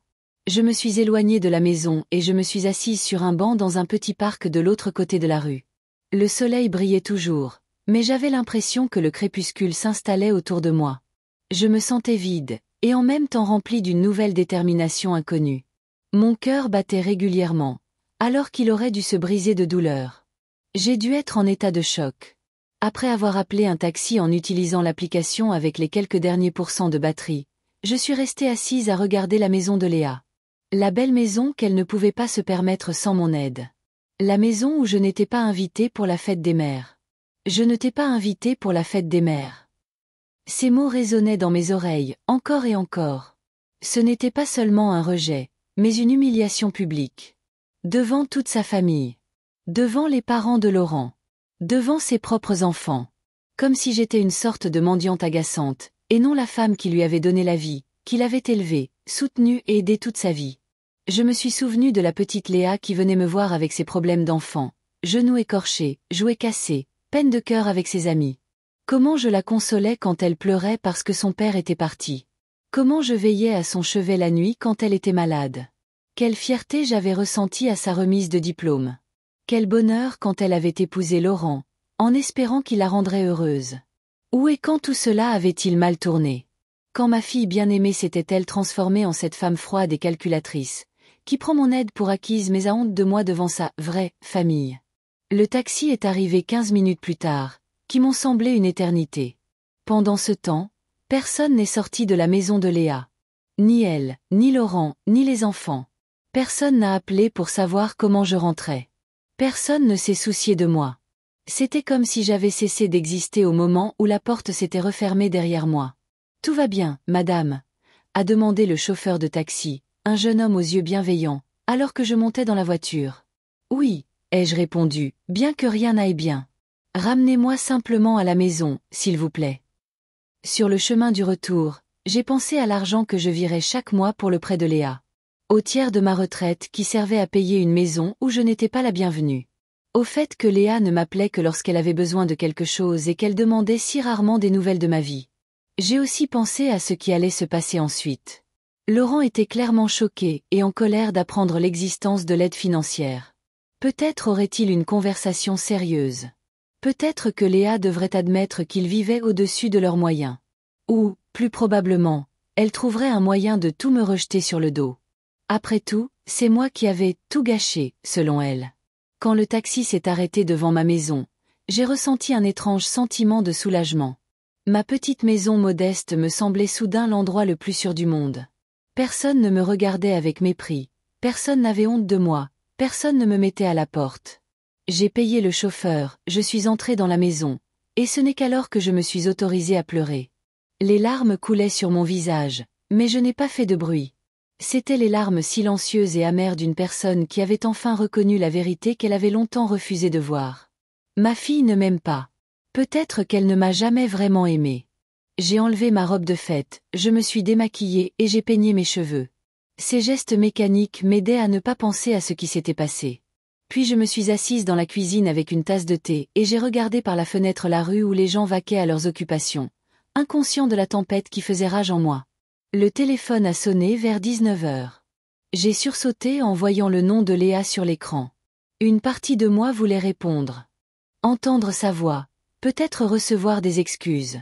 Je me suis éloignée de la maison et je me suis assise sur un banc dans un petit parc de l'autre côté de la rue. Le soleil brillait toujours, mais j'avais l'impression que le crépuscule s'installait autour de moi. Je me sentais vide, et en même temps rempli d'une nouvelle détermination inconnue. Mon cœur battait régulièrement, alors qu'il aurait dû se briser de douleur. J'ai dû être en état de choc. Après avoir appelé un taxi en utilisant l'application avec les quelques derniers pourcents de batterie, je suis restée assise à regarder la maison de Léa. La belle maison qu'elle ne pouvait pas se permettre sans mon aide. La maison où je n'étais pas invitée pour la fête des mères. Je ne t'ai pas invitée pour la fête des mères. Ces mots résonnaient dans mes oreilles, encore et encore. Ce n'était pas seulement un rejet, mais une humiliation publique. Devant toute sa famille. Devant les parents de Laurent. Devant ses propres enfants. Comme si j'étais une sorte de mendiante agaçante, et non la femme qui lui avait donné la vie, qui l'avait élevée, soutenue et aidée toute sa vie. Je me suis souvenu de la petite Léa qui venait me voir avec ses problèmes d'enfant, genoux écorchés, jouets cassés, peine de cœur avec ses amis. Comment je la consolais quand elle pleurait parce que son père était parti. Comment je veillais à son chevet la nuit quand elle était malade. Quelle fierté j'avais ressentie à sa remise de diplôme. Quel bonheur quand elle avait épousé Laurent, en espérant qu'il la rendrait heureuse. Où et quand tout cela avait-il mal tourné? Quand ma fille bien-aimée s'était-elle transformée en cette femme froide et calculatrice, qui prend mon aide pour acquise mais a honte de moi devant sa vraie famille? Le taxi est arrivé 15 minutes plus tard, qui m'ont semblé une éternité. Pendant ce temps, personne n'est sorti de la maison de Léa. Ni elle, ni Laurent, ni les enfants. Personne n'a appelé pour savoir comment je rentrais. Personne ne s'est soucié de moi. C'était comme si j'avais cessé d'exister au moment où la porte s'était refermée derrière moi. « Tout va bien, madame ?» a demandé le chauffeur de taxi, un jeune homme aux yeux bienveillants, alors que je montais dans la voiture. « Oui », ai-je répondu, bien que rien n'aille bien. « Ramenez-moi simplement à la maison, s'il vous plaît. » Sur le chemin du retour, j'ai pensé à l'argent que je virais chaque mois pour le prêt de Léa. Au tiers de ma retraite qui servait à payer une maison où je n'étais pas la bienvenue. Au fait que Léa ne m'appelait que lorsqu'elle avait besoin de quelque chose et qu'elle demandait si rarement des nouvelles de ma vie. J'ai aussi pensé à ce qui allait se passer ensuite. Laurent était clairement choqué et en colère d'apprendre l'existence de l'aide financière. Peut-être aurait-il une conversation sérieuse. Peut-être que Léa devrait admettre qu'ils vivaient au-dessus de leurs moyens. Ou, plus probablement, elle trouverait un moyen de tout me rejeter sur le dos. Après tout, c'est moi qui avais tout gâché, selon elle. Quand le taxi s'est arrêté devant ma maison, j'ai ressenti un étrange sentiment de soulagement. Ma petite maison modeste me semblait soudain l'endroit le plus sûr du monde. Personne ne me regardait avec mépris, personne n'avait honte de moi, personne ne me mettait à la porte. J'ai payé le chauffeur, je suis entrée dans la maison, et ce n'est qu'alors que je me suis autorisée à pleurer. Les larmes coulaient sur mon visage, mais je n'ai pas fait de bruit. C'étaient les larmes silencieuses et amères d'une personne qui avait enfin reconnu la vérité qu'elle avait longtemps refusé de voir. Ma fille ne m'aime pas. Peut-être qu'elle ne m'a jamais vraiment aimée. J'ai enlevé ma robe de fête, je me suis démaquillée et j'ai peigné mes cheveux. Ces gestes mécaniques m'aidaient à ne pas penser à ce qui s'était passé. Puis je me suis assise dans la cuisine avec une tasse de thé et j'ai regardé par la fenêtre la rue où les gens vaquaient à leurs occupations, inconscient de la tempête qui faisait rage en moi. Le téléphone a sonné vers 19 heures. J'ai sursauté en voyant le nom de Léa sur l'écran. Une partie de moi voulait répondre. Entendre sa voix, peut-être recevoir des excuses.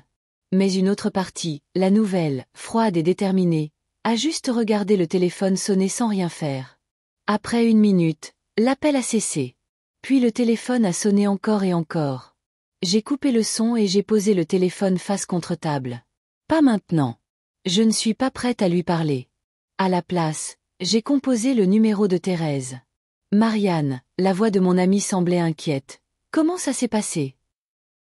Mais une autre partie, la nouvelle, froide et déterminée, a juste regardé le téléphone sonner sans rien faire. Après 1 minute, l'appel a cessé. Puis le téléphone a sonné encore et encore. J'ai coupé le son et j'ai posé le téléphone face contre table. Pas maintenant. Je ne suis pas prête à lui parler. À la place, j'ai composé le numéro de Thérèse. Marianne, la voix de mon amie semblait inquiète. Comment ça s'est passé?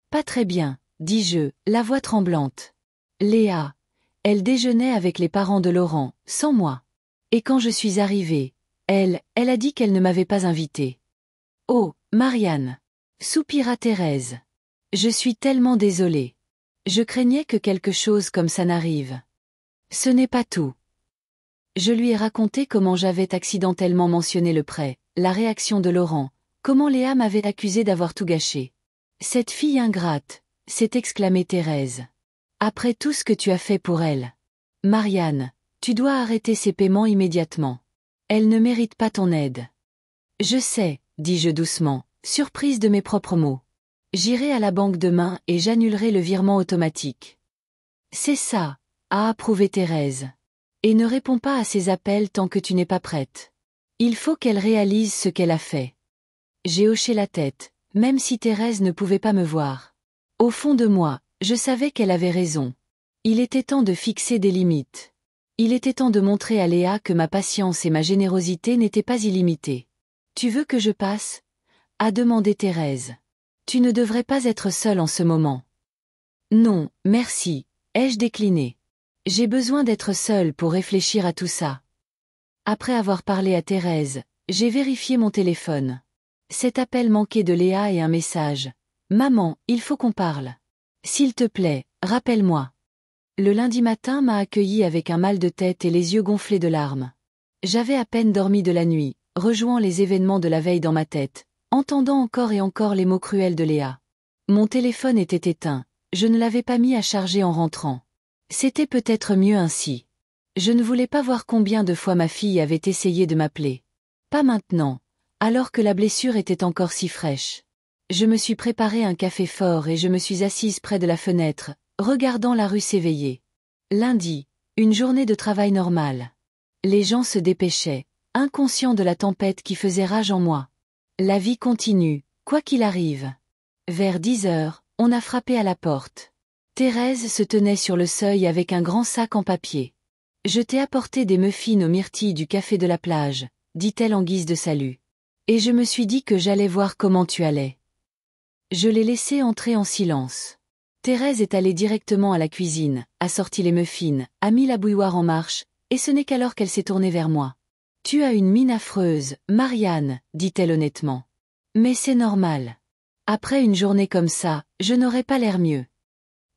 Pas très bien, dis-je, la voix tremblante. Léa. Elle déjeunait avec les parents de Laurent, sans moi. Et quand je suis arrivée, elle a dit qu'elle ne m'avait pas invitée. Oh, Marianne. Soupira Thérèse. Je suis tellement désolée. Je craignais que quelque chose comme ça n'arrive. Ce n'est pas tout. Je lui ai raconté comment j'avais accidentellement mentionné le prêt, la réaction de Laurent, comment Léa m'avait accusé d'avoir tout gâché. Cette fille ingrate, s'est exclamée Thérèse. Après tout ce que tu as fait pour elle. Marianne, tu dois arrêter ces paiements immédiatement. Elle ne mérite pas ton aide. Je sais, dis-je doucement, surprise de mes propres mots. J'irai à la banque demain et j'annulerai le virement automatique. C'est ça, a approuvé Thérèse. Et ne réponds pas à ses appels tant que tu n'es pas prête. Il faut qu'elle réalise ce qu'elle a fait. J'ai hoché la tête, même si Thérèse ne pouvait pas me voir. Au fond de moi, je savais qu'elle avait raison. Il était temps de fixer des limites. Il était temps de montrer à Léa que ma patience et ma générosité n'étaient pas illimitées. Tu veux que je passe? A demandé Thérèse. Tu ne devrais pas être seule en ce moment. Non, merci, ai-je décliné. J'ai besoin d'être seule pour réfléchir à tout ça. Après avoir parlé à Thérèse, j'ai vérifié mon téléphone. Cet appel manquait de Léa et un message. Maman, il faut qu'on parle. S'il te plaît, rappelle-moi. Le lundi matin m'a accueilli avec un mal de tête et les yeux gonflés de larmes. J'avais à peine dormi de la nuit, rejouant les événements de la veille dans ma tête, entendant encore et encore les mots cruels de Léa. Mon téléphone était éteint, je ne l'avais pas mis à charger en rentrant. C'était peut-être mieux ainsi. Je ne voulais pas voir combien de fois ma fille avait essayé de m'appeler. Pas maintenant, alors que la blessure était encore si fraîche. Je me suis préparé un café fort et je me suis assise près de la fenêtre, regardant la rue s'éveiller. Lundi, une journée de travail normale. Les gens se dépêchaient, inconscients de la tempête qui faisait rage en moi. La vie continue, quoi qu'il arrive. Vers 10 heures, on a frappé à la porte. Thérèse se tenait sur le seuil avec un grand sac en papier. « Je t'ai apporté des muffins aux myrtilles du café de la plage », dit-elle en guise de salut. Et je me suis dit que j'allais voir comment tu allais. Je l'ai laissée entrer en silence. Thérèse est allée directement à la cuisine, a sorti les muffins, a mis la bouilloire en marche, et ce n'est qu'alors qu'elle s'est tournée vers moi. « Tu as une mine affreuse, Marianne, » dit-elle honnêtement. « Mais c'est normal. Après une journée comme ça, je n'aurais pas l'air mieux. »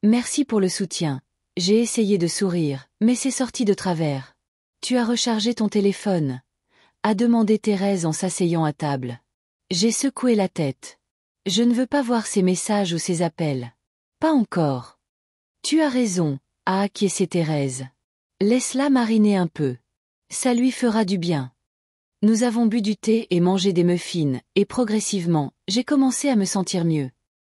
Merci pour le soutien. J'ai essayé de sourire, mais c'est sorti de travers. Tu as rechargé ton téléphone? A demandé Thérèse en s'asseyant à table. J'ai secoué la tête. Je ne veux pas voir ces messages ou ces appels. Pas encore. Tu as raison, a acquiescé Thérèse. Laisse-la mariner un peu. Ça lui fera du bien. Nous avons bu du thé et mangé des muffins, et progressivement, j'ai commencé à me sentir mieux.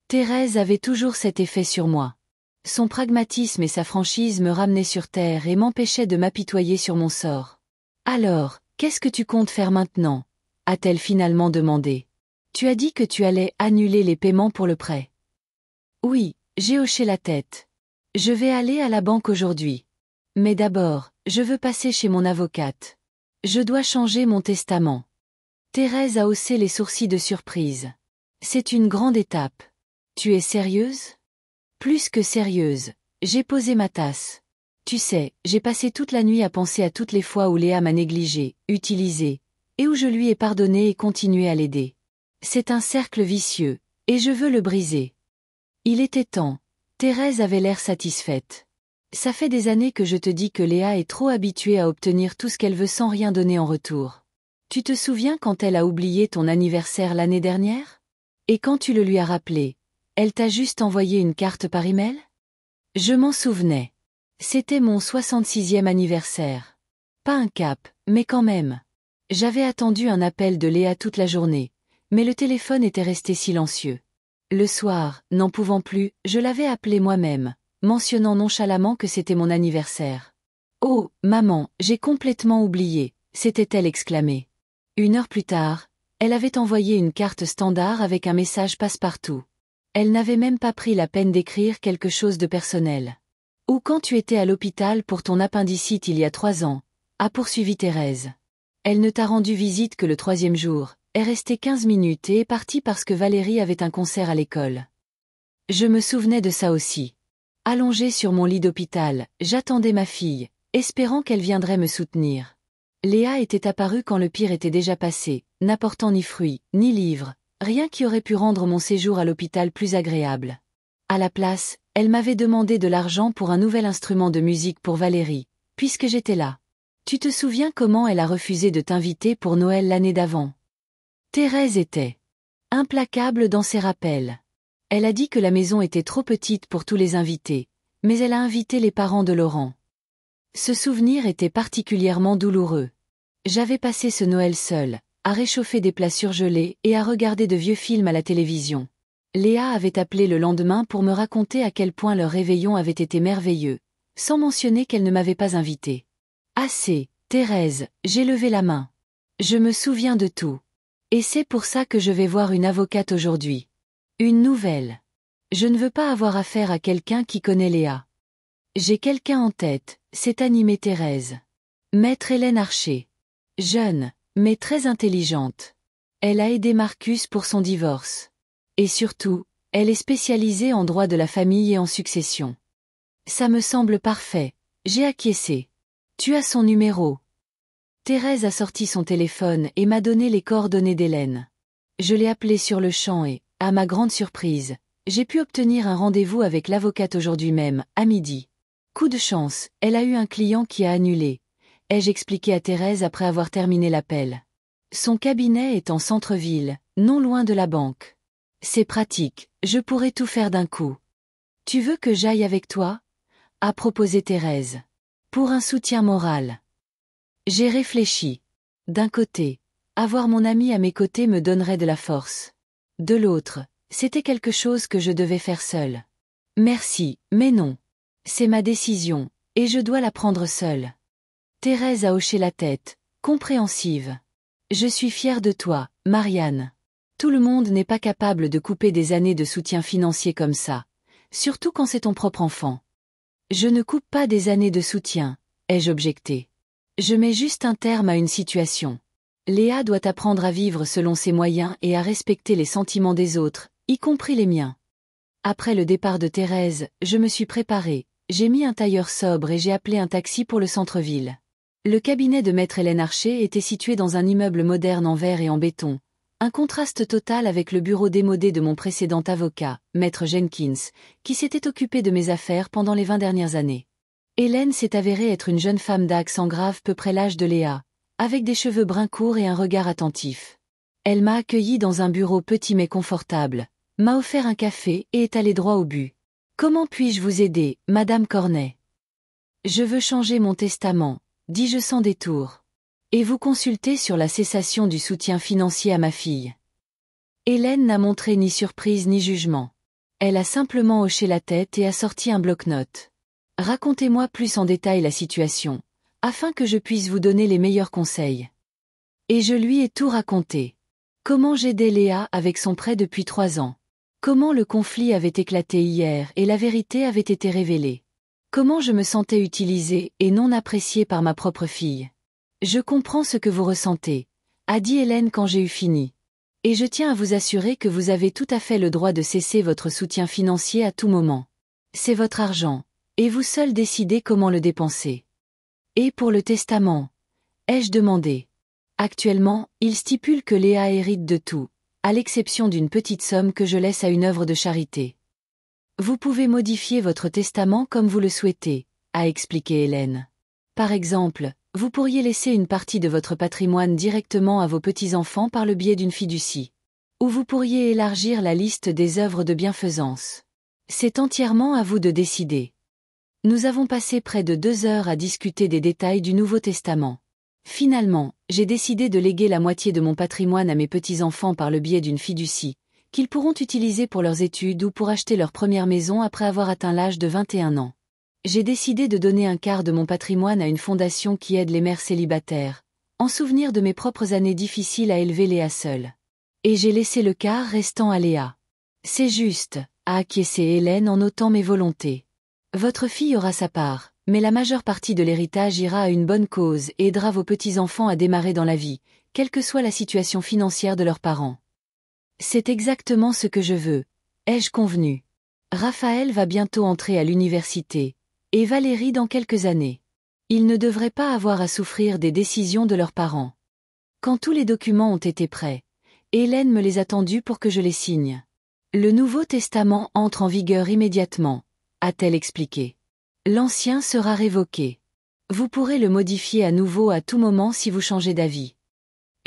Thérèse avait toujours cet effet sur moi. Son pragmatisme et sa franchise me ramenaient sur terre et m'empêchaient de m'apitoyer sur mon sort. Alors, Qu'est-ce que tu comptes faire maintenant? A-t-elle finalement demandé. Tu as dit que tu allais annuler les paiements pour le prêt. Oui, j'ai hoché la tête. Je vais aller à la banque aujourd'hui. Mais d'abord, je veux passer chez mon avocate. Je dois changer mon testament. Thérèse a haussé les sourcils de surprise. C'est une grande étape. Tu es sérieuse? Plus que sérieuse. J'ai posé ma tasse. Tu sais, j'ai passé toute la nuit à penser à toutes les fois où Léa m'a négligée, utilisée, et où je lui ai pardonné et continué à l'aider. C'est un cercle vicieux, et je veux le briser. Il était temps. Thérèse avait l'air satisfaite. Ça fait des années que je te dis que Léa est trop habituée à obtenir tout ce qu'elle veut sans rien donner en retour. Tu te souviens quand elle a oublié ton anniversaire l'année dernière? Et quand tu le lui as rappelé, elle t'a juste envoyé une carte par email? Je m'en souvenais. C'était mon 66e anniversaire. Pas un cap, mais quand même. J'avais attendu un appel de Léa toute la journée, mais le téléphone était resté silencieux. Le soir, n'en pouvant plus, je l'avais appelé moi-même, mentionnant nonchalamment que c'était mon anniversaire. « Oh, maman, j'ai complètement oublié », s'était-elle exclamée. 1 heure plus tard, elle avait envoyé une carte standard avec un message passe-partout. Elle n'avait même pas pris la peine d'écrire quelque chose de personnel. « Ou quand tu étais à l'hôpital pour ton appendicite il y a 3 ans », a poursuivi Thérèse. Elle ne t'a rendu visite que le 3e jour, est restée 15 minutes et est partie parce que Valérie avait un concert à l'école. Je me souvenais de ça aussi. Allongée sur mon lit d'hôpital, j'attendais ma fille, espérant qu'elle viendrait me soutenir. Léa était apparue quand le pire était déjà passé, n'apportant ni fruits, ni livres, rien qui aurait pu rendre mon séjour à l'hôpital plus agréable. À la place, elle m'avait demandé de l'argent pour un nouvel instrument de musique pour Valérie, puisque j'étais là. Tu te souviens comment elle a refusé de t'inviter pour Noël l'année d'avant? Thérèse était implacable dans ses rappels. Elle a dit que la maison était trop petite pour tous les invités, mais elle a invité les parents de Laurent. Ce souvenir était particulièrement douloureux. J'avais passé ce Noël seul, à réchauffer des plats surgelés et à regarder de vieux films à la télévision. Léa avait appelé le lendemain pour me raconter à quel point leur réveillon avait été merveilleux, sans mentionner qu'elle ne m'avait pas invité. Assez, Thérèse, j'ai levé la main. Je me souviens de tout. Et c'est pour ça que je vais voir une avocate aujourd'hui. Une nouvelle. Je ne veux pas avoir affaire à quelqu'un qui connaît Léa. J'ai quelqu'un en tête, c'est animé Thérèse. Maître Hélène Archer. Jeune, mais très intelligente. Elle a aidé Marcus pour son divorce. Et surtout, elle est spécialisée en droit de la famille et en succession. Ça me semble parfait, j'ai acquiescé. Tu as son numéro. Thérèse a sorti son téléphone et m'a donné les coordonnées d'Hélène. Je l'ai appelée sur le champ et, à ma grande surprise, j'ai pu obtenir un rendez-vous avec l'avocate aujourd'hui même, à midi. Coup de chance, elle a eu un client qui a annulé, ai-je expliqué à Thérèse après avoir terminé l'appel. Son cabinet est en centre-ville, non loin de la banque. C'est pratique, je pourrais tout faire d'un coup. Tu veux que j'aille avec toi? A proposé Thérèse. Pour un soutien moral. J'ai réfléchi. D'un côté, avoir mon ami à mes côtés me donnerait de la force. De l'autre, c'était quelque chose que je devais faire seule. Merci, mais non. C'est ma décision, et je dois la prendre seule. Thérèse a hoché la tête, compréhensive. Je suis fière de toi, Marianne. Tout le monde n'est pas capable de couper des années de soutien financier comme ça, surtout quand c'est ton propre enfant. Je ne coupe pas des années de soutien, ai-je objecté. Je mets juste un terme à une situation. Léa doit apprendre à vivre selon ses moyens et à respecter les sentiments des autres, y compris les miens. Après le départ de Thérèse, je me suis préparée, j'ai mis un tailleur sobre et j'ai appelé un taxi pour le centre-ville. Le cabinet de Maître Hélène Archer était situé dans un immeuble moderne en verre et en béton, un contraste total avec le bureau démodé de mon précédent avocat, Maître Jenkins, qui s'était occupé de mes affaires pendant les 20 dernières années. Hélène s'est avérée être une jeune femme d'accent grave peu près l'âge de Léa, avec des cheveux bruns courts et un regard attentif. Elle m'a accueilli dans un bureau petit mais confortable, m'a offert un café et est allée droit au but. « Comment puis-je vous aider, Madame Cornet ?»« Je veux changer mon testament, » dis-je sans détour. « Et vous consulter sur la cessation du soutien financier à ma fille. » Hélène n'a montré ni surprise ni jugement. Elle a simplement hoché la tête et a sorti un bloc-notes. Racontez-moi plus en détail la situation, afin que je puisse vous donner les meilleurs conseils. Et je lui ai tout raconté. Comment j'aidais Léa avec son prêt depuis 3 ans. Comment le conflit avait éclaté hier et la vérité avait été révélée. Comment je me sentais utilisée et non appréciée par ma propre fille. Je comprends ce que vous ressentez, a dit Hélène quand j'ai eu fini. Et je tiens à vous assurer que vous avez tout à fait le droit de cesser votre soutien financier à tout moment. C'est votre argent, et vous seul décidez comment le dépenser. Et pour le testament? Ai-je demandé. Actuellement, il stipule que Léa hérite de tout, à l'exception d'une petite somme que je laisse à une œuvre de charité. Vous pouvez modifier votre testament comme vous le souhaitez, a expliqué Hélène. Par exemple, vous pourriez laisser une partie de votre patrimoine directement à vos petits-enfants par le biais d'une fiducie. Ou vous pourriez élargir la liste des œuvres de bienfaisance. C'est entièrement à vous de décider. Nous avons passé près de 2 heures à discuter des détails du Nouveau Testament. Finalement, j'ai décidé de léguer la moitié de mon patrimoine à mes petits-enfants par le biais d'une fiducie, qu'ils pourront utiliser pour leurs études ou pour acheter leur première maison après avoir atteint l'âge de 21 ans. J'ai décidé de donner un quart de mon patrimoine à une fondation qui aide les mères célibataires, en souvenir de mes propres années difficiles à élever Léa seule. Et j'ai laissé le quart restant à Léa. C'est juste, a acquiescé Hélène en notant mes volontés. Votre fille aura sa part, mais la majeure partie de l'héritage ira à une bonne cause et aidera vos petits-enfants à démarrer dans la vie, quelle que soit la situation financière de leurs parents. C'est exactement ce que je veux, ai-je convenu. Raphaël va bientôt entrer à l'université, et Valérie dans quelques années. Ils ne devraient pas avoir à souffrir des décisions de leurs parents. Quand tous les documents ont été prêts, Hélène me les a tendus pour que je les signe. Le Nouveau Testament entre en vigueur immédiatement, a-t-elle expliqué. L'Ancien sera révoqué. Vous pourrez le modifier à nouveau à tout moment si vous changez d'avis.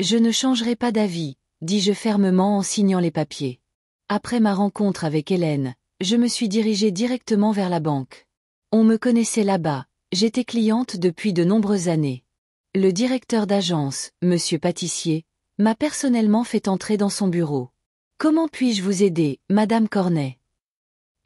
Je ne changerai pas d'avis, dis-je fermement en signant les papiers. Après ma rencontre avec Hélène, je me suis dirigée directement vers la banque. On me connaissait là-bas, j'étais cliente depuis de nombreuses années. Le directeur d'agence, Monsieur Pâtissier, m'a personnellement fait entrer dans son bureau. Comment puis-je vous aider, Madame Cornet?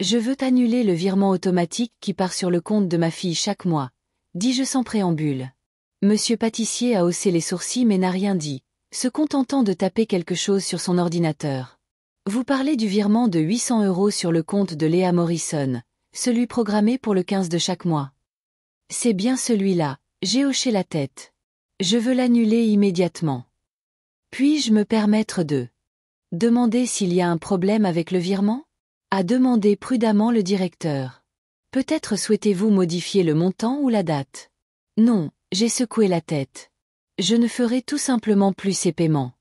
Je veux annuler le virement automatique qui part sur le compte de ma fille chaque mois, dis-je sans préambule. Monsieur Pâtissier a haussé les sourcils mais n'a rien dit, se contentant de taper quelque chose sur son ordinateur. Vous parlez du virement de 800 € sur le compte de Léa Morrison, celui programmé pour le 15 de chaque mois. C'est bien celui-là, j'ai hoché la tête. Je veux l'annuler immédiatement. Puis-je me permettre de demander s'il y a un problème avec le virement? A demandé prudemment le directeur. Peut-être souhaitez-vous modifier le montant ou la date? Non, j'ai secoué la tête. Je ne ferai tout simplement plus ces paiements.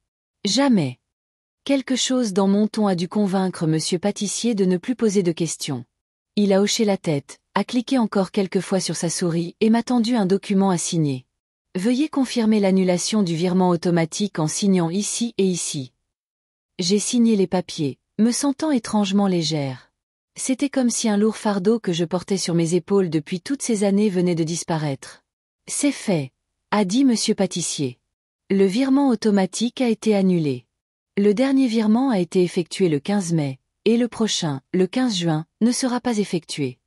Jamais. Quelque chose dans mon ton a dû convaincre Monsieur Pâtissier de ne plus poser de questions. Il a hoché la tête, a cliqué encore quelques fois sur sa souris et m'a tendu un document à signer. Veuillez confirmer l'annulation du virement automatique en signant ici et ici. J'ai signé les papiers, me sentant étrangement légère. C'était comme si un lourd fardeau que je portais sur mes épaules depuis toutes ces années venait de disparaître. C'est fait, a dit Monsieur Pâtissier. Le virement automatique a été annulé. Le dernier virement a été effectué le 15 mai, et le prochain, le 15 juin, ne sera pas effectué.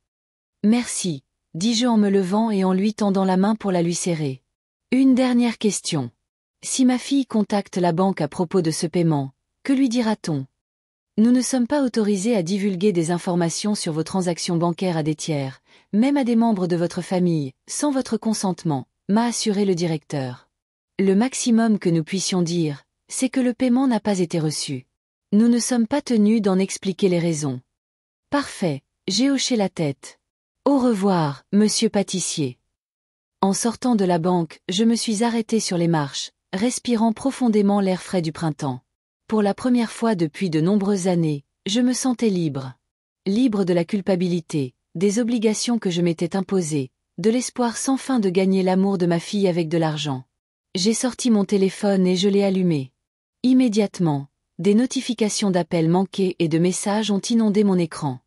Merci, dis-je en me levant et en lui tendant la main pour la lui serrer. Une dernière question. Si ma fille contacte la banque à propos de ce paiement, que lui dira-t-on? Nous ne sommes pas autorisés à divulguer des informations sur vos transactions bancaires à des tiers, même à des membres de votre famille, sans votre consentement, m'a assuré le directeur. Le maximum que nous puissions dire, c'est que le paiement n'a pas été reçu. Nous ne sommes pas tenus d'en expliquer les raisons. Parfait, j'ai hoché la tête. Au revoir, Monsieur Pâtissier. En sortant de la banque, je me suis arrêtée sur les marches, respirant profondément l'air frais du printemps. Pour la première fois depuis de nombreuses années, je me sentais libre. Libre de la culpabilité, des obligations que je m'étais imposées, de l'espoir sans fin de gagner l'amour de ma fille avec de l'argent. J'ai sorti mon téléphone et je l'ai allumé. Immédiatement, des notifications d'appels manqués et de messages ont inondé mon écran.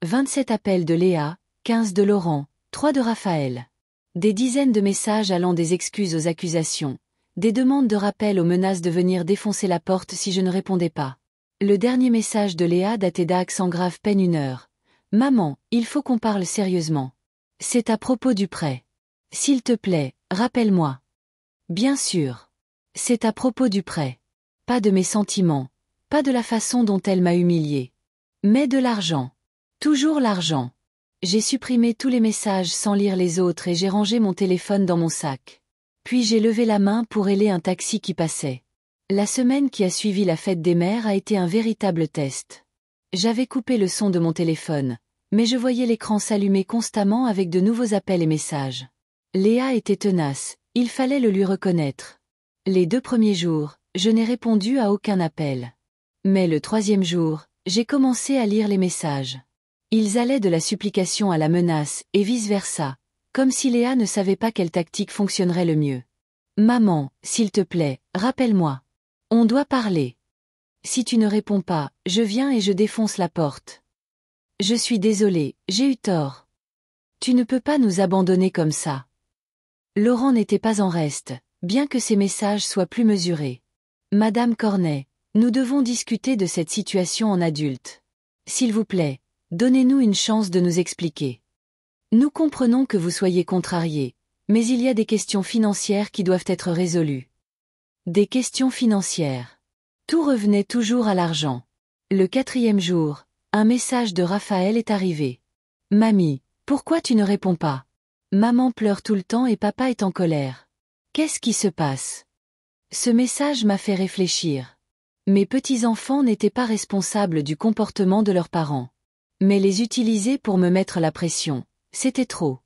27 appels de Léa, 15 de Laurent, 3 de Raphaël. Des dizaines de messages allant des excuses aux accusations, des demandes de rappel aux menaces de venir défoncer la porte si je ne répondais pas. Le dernier message de Léa datait d'Aix en grave peine 1 heure. Maman, il faut qu'on parle sérieusement. C'est à propos du prêt. S'il te plaît, rappelle-moi. Bien sûr. C'est à propos du prêt. Pas de mes sentiments. Pas de la façon dont elle m'a humiliée. Mais de l'argent. Toujours l'argent. J'ai supprimé tous les messages sans lire les autres et j'ai rangé mon téléphone dans mon sac. Puis j'ai levé la main pour héler un taxi qui passait. La semaine qui a suivi la fête des mères a été un véritable test. J'avais coupé le son de mon téléphone, mais je voyais l'écran s'allumer constamment avec de nouveaux appels et messages. Léa était tenace, il fallait le lui reconnaître. Les 2 premiers jours, je n'ai répondu à aucun appel. Mais le 3e jour, j'ai commencé à lire les messages. Ils allaient de la supplication à la menace, et vice-versa, comme si Léa ne savait pas quelle tactique fonctionnerait le mieux. « Maman, s'il te plaît, rappelle-moi. On doit parler. Si tu ne réponds pas, je viens et je défonce la porte. Je suis désolée, j'ai eu tort. Tu ne peux pas nous abandonner comme ça. » Laurent n'était pas en reste, bien que ses messages soient plus mesurés. « Madame Cornet, nous devons discuter de cette situation en adulte. S'il vous plaît, donnez-nous une chance de nous expliquer. Nous comprenons que vous soyez contrariés, mais il y a des questions financières qui doivent être résolues. » Des questions financières. Tout revenait toujours à l'argent. Le 4e jour, un message de Raphaël est arrivé. « Mamie, pourquoi tu ne réponds pas? Maman pleure tout le temps et papa est en colère. Qu'est-ce qui se passe? » Ce message m'a fait réfléchir. Mes petits-enfants n'étaient pas responsables du comportement de leurs parents. Mais les utiliser pour me mettre la pression, c'était trop.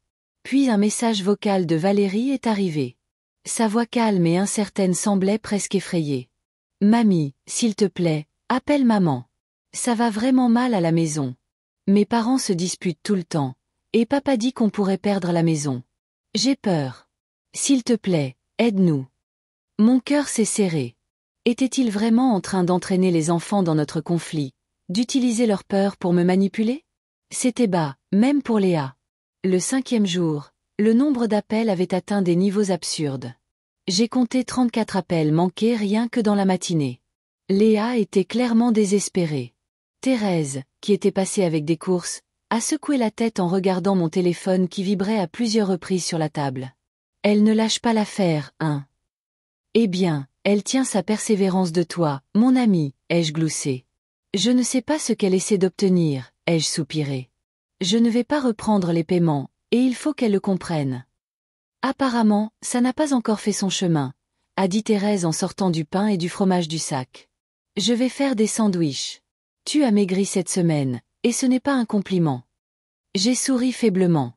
Puis un message vocal de Valérie est arrivé. Sa voix calme et incertaine semblait presque effrayée. « Mamie, s'il te plaît, appelle maman. Ça va vraiment mal à la maison. Mes parents se disputent tout le temps, et papa dit qu'on pourrait perdre la maison. J'ai peur. S'il te plaît, aide-nous. » Mon cœur s'est serré. Était-il vraiment en train d'entraîner les enfants dans notre conflit, d'utiliser leur peur pour me manipuler? C'était bas, même pour Léa. Le 5e jour, le nombre d'appels avait atteint des niveaux absurdes. J'ai compté 34 appels manqués rien que dans la matinée. Léa était clairement désespérée. Thérèse, qui était passée avec des courses, a secoué la tête en regardant mon téléphone qui vibrait à plusieurs reprises sur la table. Elle ne lâche pas l'affaire, hein. Eh bien, elle tient sa persévérance de toi, mon ami, ai-je gloussé. Je ne sais pas ce qu'elle essaie d'obtenir, ai-je soupiré. Je ne vais pas reprendre les paiements, et il faut qu'elle le comprenne. Apparemment, ça n'a pas encore fait son chemin, a dit Thérèse en sortant du pain et du fromage du sac. Je vais faire des sandwichs. Tu as maigri cette semaine, et ce n'est pas un compliment. J'ai souri faiblement.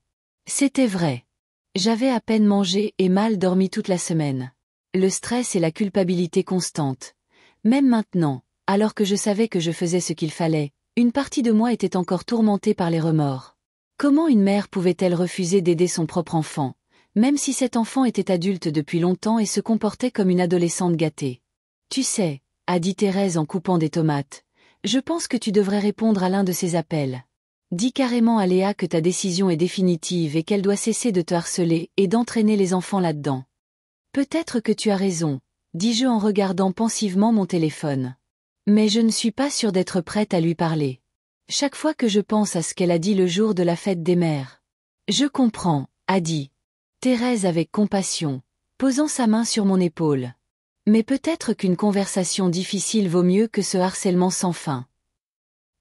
C'était vrai. J'avais à peine mangé et mal dormi toute la semaine. Le stress et la culpabilité constante. Même maintenant, alors que je savais que je faisais ce qu'il fallait, une partie de moi était encore tourmentée par les remords. Comment une mère pouvait-elle refuser d'aider son propre enfant, même si cet enfant était adulte depuis longtemps et se comportait comme une adolescente gâtée? Tu sais, a dit Thérèse en coupant des tomates, je pense que tu devrais répondre à l'un de ces appels. Dis carrément à Léa que ta décision est définitive et qu'elle doit cesser de te harceler et d'entraîner les enfants là-dedans. Peut-être que tu as raison, dis-je en regardant pensivement mon téléphone. Mais je ne suis pas sûre d'être prête à lui parler. Chaque fois que je pense à ce qu'elle a dit le jour de la fête des mères. Je comprends, a dit Thérèse avec compassion, posant sa main sur mon épaule. Mais peut-être qu'une conversation difficile vaut mieux que ce harcèlement sans fin.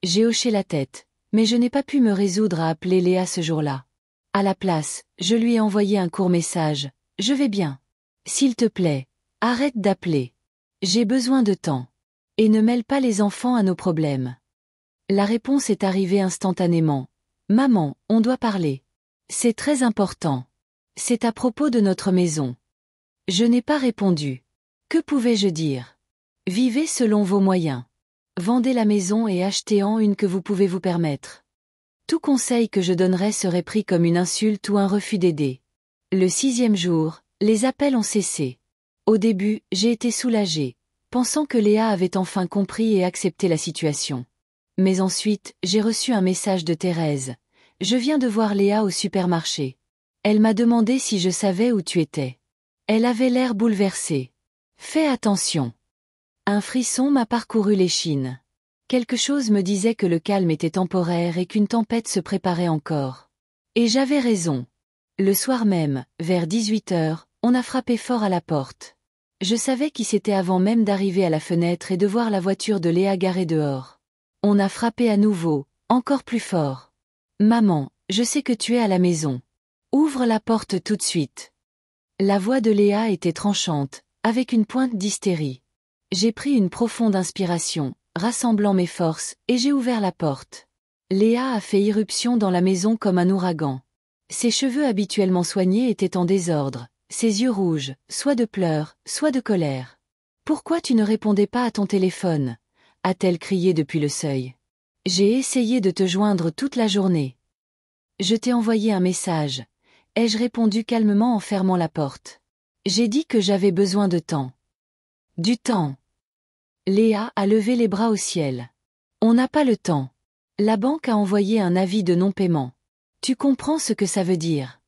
J'ai hoché la tête, mais je n'ai pas pu me résoudre à appeler Léa ce jour-là. À la place, je lui ai envoyé un court message. Je vais bien. S'il te plaît, arrête d'appeler. J'ai besoin de temps. Et ne mêle pas les enfants à nos problèmes. La réponse est arrivée instantanément. Maman, on doit parler. C'est très important. C'est à propos de notre maison. Je n'ai pas répondu. Que pouvais-je dire? Vivez selon vos moyens. Vendez la maison et achetez-en une que vous pouvez vous permettre. Tout conseil que je donnerais serait pris comme une insulte ou un refus d'aider. Le 6e jour, les appels ont cessé. Au début, j'ai été soulagée, pensant que Léa avait enfin compris et accepté la situation. Mais ensuite, j'ai reçu un message de Thérèse. Je viens de voir Léa au supermarché. Elle m'a demandé si je savais où tu étais. Elle avait l'air bouleversée. Fais attention. Un frisson m'a parcouru l'échine. Quelque chose me disait que le calme était temporaire et qu'une tempête se préparait encore. Et j'avais raison. Le soir même, vers 18 h, on a frappé fort à la porte. Je savais qui c'était avant même d'arriver à la fenêtre et de voir la voiture de Léa garée dehors. On a frappé à nouveau, encore plus fort. Maman, je sais que tu es à la maison. Ouvre la porte tout de suite. La voix de Léa était tranchante, avec une pointe d'hystérie. J'ai pris une profonde inspiration, rassemblant mes forces, et j'ai ouvert la porte. Léa a fait irruption dans la maison comme un ouragan. Ses cheveux habituellement soignés étaient en désordre, ses yeux rouges, soit de pleurs, soit de colère. « Pourquoi tu ne répondais pas à ton téléphone ?» a-t-elle crié depuis le seuil. « J'ai essayé de te joindre toute la journée. »« Je t'ai envoyé un message. » ai-je répondu calmement en fermant la porte. « J'ai dit que j'avais besoin de temps. » « Du temps. » Léa a levé les bras au ciel. « On n'a pas le temps. La banque a envoyé un avis de non-paiement. Tu comprends ce que ça veut dire? »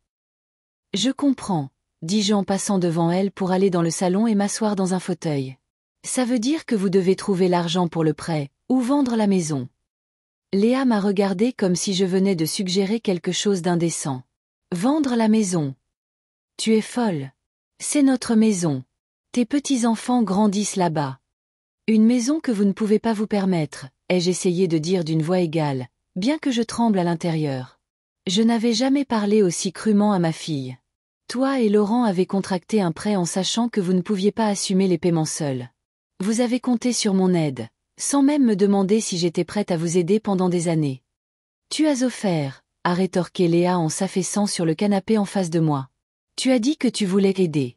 « Je comprends, » dis-je en passant devant elle pour aller dans le salon et m'asseoir dans un fauteuil. « Ça veut dire que vous devez trouver l'argent pour le prêt, ou vendre la maison. » Léa m'a regardé comme si je venais de suggérer quelque chose d'indécent. « Vendre la maison. Tu es folle. C'est notre maison. Tes petits-enfants grandissent là-bas. Une maison que vous ne pouvez pas vous permettre, » ai-je essayé de dire d'une voix égale, bien que je tremble à l'intérieur. Je n'avais jamais parlé aussi crûment à ma fille. Toi et Laurent avez contracté un prêt en sachant que vous ne pouviez pas assumer les paiements seuls. Vous avez compté sur mon aide, sans même me demander si j'étais prête à vous aider pendant des années. Tu as offert, a rétorqué Léa en s'affaissant sur le canapé en face de moi. Tu as dit que tu voulais aider.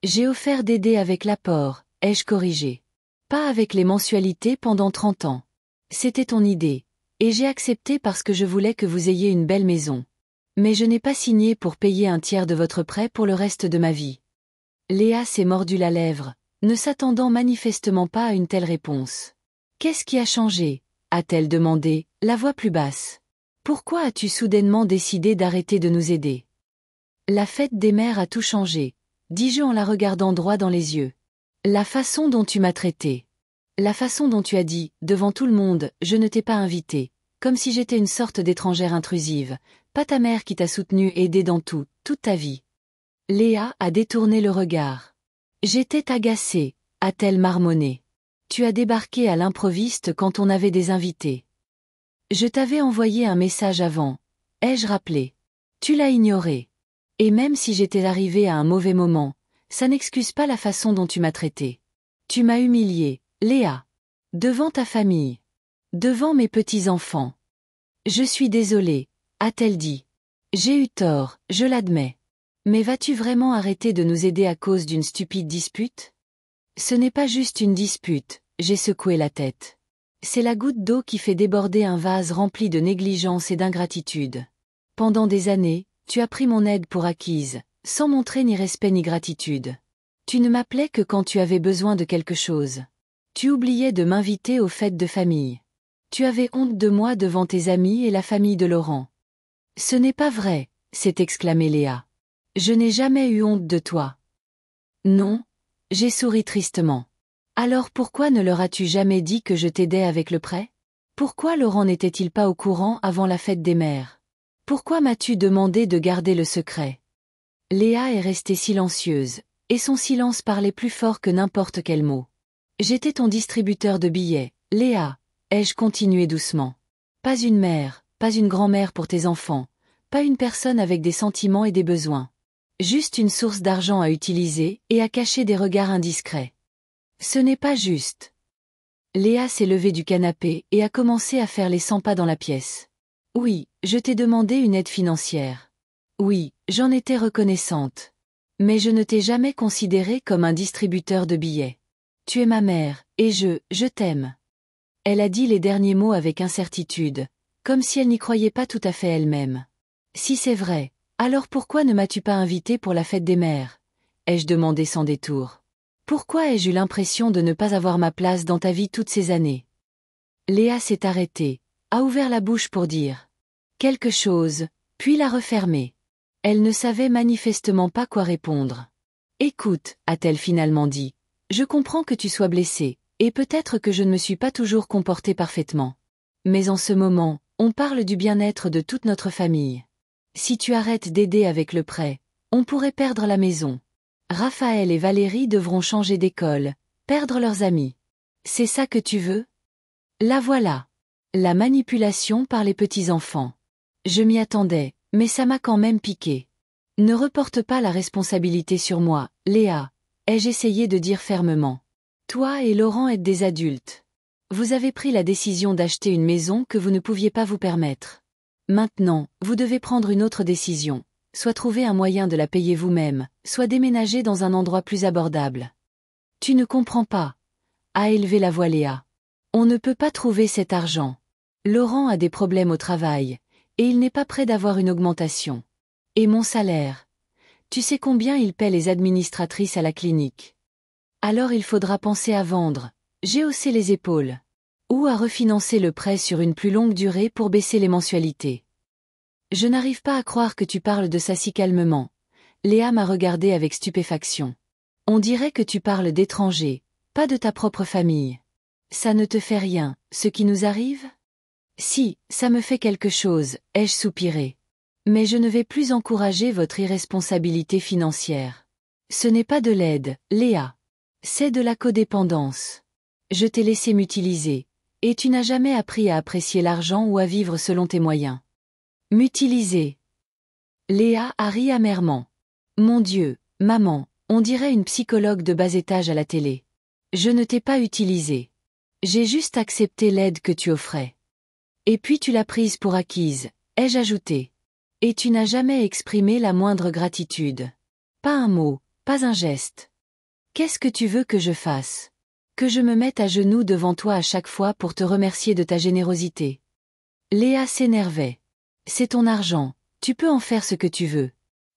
J'ai offert d'aider avec l'apport, ai-je corrigé. Pas avec les mensualités pendant 30 ans. C'était ton idée, et j'ai accepté parce que je voulais que vous ayez une belle maison. Mais je n'ai pas signé pour payer un tiers de votre prêt pour le reste de ma vie. Léa s'est mordu la lèvre, ne s'attendant manifestement pas à une telle réponse. Qu'est-ce qui a changé? A-t-elle demandé, la voix plus basse. Pourquoi as-tu soudainement décidé d'arrêter de nous aider? La fête des mères a tout changé, dis-je en la regardant droit dans les yeux. La façon dont tu m'as traité. La façon dont tu as dit, devant tout le monde, je ne t'ai pas invité, comme si j'étais une sorte d'étrangère intrusive, pas ta mère qui t'a soutenu et aidé dans tout, toute ta vie. Léa a détourné le regard. J'étais agacée, a-t-elle marmonné. Tu as débarqué à l'improviste quand on avait des invités. Je t'avais envoyé un message avant, ai-je rappelé. Tu l'as ignoré. Et même si j'étais arrivée à un mauvais moment, ça n'excuse pas la façon dont tu m'as traité. Tu m'as humiliée, Léa. Devant ta famille. Devant mes petits-enfants. Je suis désolée, a-t-elle dit. J'ai eu tort, je l'admets. Mais vas-tu vraiment arrêter de nous aider à cause d'une stupide dispute? Ce n'est pas juste une dispute, j'ai secoué la tête. C'est la goutte d'eau qui fait déborder un vase rempli de négligence et d'ingratitude. Pendant des années, tu as pris mon aide pour acquise, sans montrer ni respect ni gratitude. Tu ne m'appelais que quand tu avais besoin de quelque chose. Tu oubliais de m'inviter aux fêtes de famille. Tu avais honte de moi devant tes amis et la famille de Laurent. Ce n'est pas vrai, s'est exclamée Léa. Je n'ai jamais eu honte de toi. Non, j'ai souri tristement. Alors pourquoi ne leur as-tu jamais dit que je t'aidais avec le prêt? Pourquoi Laurent n'était-il pas au courant avant la fête des mères? Pourquoi m'as-tu demandé de garder le secret? Léa est restée silencieuse, et son silence parlait plus fort que n'importe quel mot. J'étais ton distributeur de billets, Léa, ai-je continué doucement. Pas une mère, pas une grand-mère pour tes enfants, pas une personne avec des sentiments et des besoins. Juste une source d'argent à utiliser et à cacher des regards indiscrets. Ce n'est pas juste. Léa s'est levée du canapé et a commencé à faire les 100 pas dans la pièce. Oui, je t'ai demandé une aide financière. Oui, j'en étais reconnaissante. Mais je ne t'ai jamais considéré comme un distributeur de billets. Tu es ma mère, et je t'aime. Elle a dit les derniers mots avec incertitude, comme si elle n'y croyait pas tout à fait elle-même. Si c'est vrai, alors pourquoi ne m'as-tu pas invité pour la fête des mères? Ai-je demandé sans détour. Pourquoi ai-je eu l'impression de ne pas avoir ma place dans ta vie toutes ces années? Léa s'est arrêtée, a ouvert la bouche pour dire quelque chose, puis l'a refermée. Elle ne savait manifestement pas quoi répondre. Écoute, a-t-elle finalement dit, je comprends que tu sois blessée, et peut-être que je ne me suis pas toujours comportée parfaitement. Mais en ce moment, on parle du bien-être de toute notre famille. Si tu arrêtes d'aider avec le prêt, on pourrait perdre la maison. Raphaël et Valérie devront changer d'école, perdre leurs amis. C'est ça que tu veux? La voilà. La manipulation par les petits-enfants. Je m'y attendais, mais ça m'a quand même piqué. Ne reporte pas la responsabilité sur moi, Léa, ai-je essayé de dire fermement. Toi et Laurent êtes des adultes. Vous avez pris la décision d'acheter une maison que vous ne pouviez pas vous permettre. Maintenant, vous devez prendre une autre décision, soit trouver un moyen de la payer vous-même, soit déménager dans un endroit plus abordable. Tu ne comprends pas, a élevé la voix Léa. On ne peut pas trouver cet argent. Laurent a des problèmes au travail, et il n'est pas prêt d'avoir une augmentation. Et mon salaire? Tu sais combien il paie les administratrices à la clinique? Alors il faudra penser à vendre. J'ai haussé les épaules. Ou à refinancer le prêt sur une plus longue durée pour baisser les mensualités. Je n'arrive pas à croire que tu parles de ça si calmement. Léa m'a regardé avec stupéfaction. On dirait que tu parles d'étrangers, pas de ta propre famille. Ça ne te fait rien, ce qui nous arrive? Si, ça me fait quelque chose, ai-je soupiré. Mais je ne vais plus encourager votre irresponsabilité financière. Ce n'est pas de l'aide, Léa. C'est de la codépendance. Je t'ai laissé m'utiliser, et tu n'as jamais appris à apprécier l'argent ou à vivre selon tes moyens. M'utiliser. Léa a ri amèrement. Mon Dieu, maman, on dirait une psychologue de bas étage à la télé. Je ne t'ai pas utilisé. J'ai juste accepté l'aide que tu offrais. Et puis tu l'as prise pour acquise, ai-je ajouté. Et tu n'as jamais exprimé la moindre gratitude. Pas un mot, pas un geste. Qu'est-ce que tu veux que je fasse? Que je me mette à genoux devant toi à chaque fois pour te remercier de ta générosité? Léa s'énervait. C'est ton argent, tu peux en faire ce que tu veux.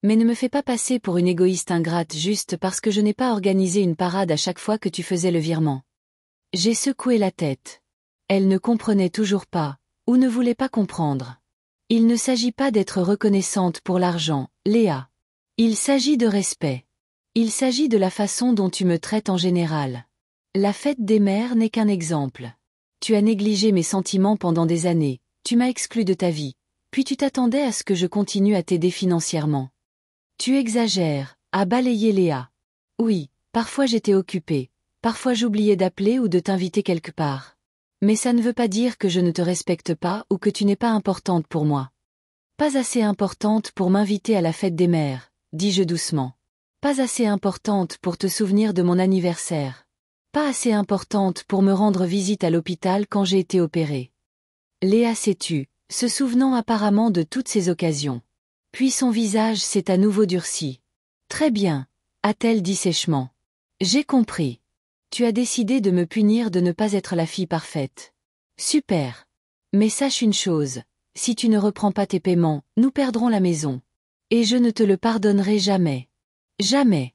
Mais ne me fais pas passer pour une égoïste ingrate juste parce que je n'ai pas organisé une parade à chaque fois que tu faisais le virement. J'ai secoué la tête. Elle ne comprenait toujours pas, ou ne voulait pas comprendre. Il ne s'agit pas d'être reconnaissante pour l'argent, Léa. Il s'agit de respect. Il s'agit de la façon dont tu me traites en général. La fête des mères n'est qu'un exemple. Tu as négligé mes sentiments pendant des années, tu m'as exclu de ta vie, puis tu t'attendais à ce que je continue à t'aider financièrement. Tu exagères, a balayé Léa. Oui, parfois j'étais occupée, parfois j'oubliais d'appeler ou de t'inviter quelque part. Mais ça ne veut pas dire que je ne te respecte pas ou que tu n'es pas importante pour moi. Pas assez importante pour m'inviter à la fête des mères, dis-je doucement. Pas assez importante pour te souvenir de mon anniversaire. Pas assez importante pour me rendre visite à l'hôpital quand j'ai été opérée. Léa s'est tue, se souvenant apparemment de toutes ces occasions. Puis son visage s'est à nouveau durci. Très bien, a-t-elle dit sèchement. J'ai compris. Tu as décidé de me punir de ne pas être la fille parfaite. Super. Mais sache une chose, si tu ne reprends pas tes paiements, nous perdrons la maison. Et je ne te le pardonnerai jamais. Jamais.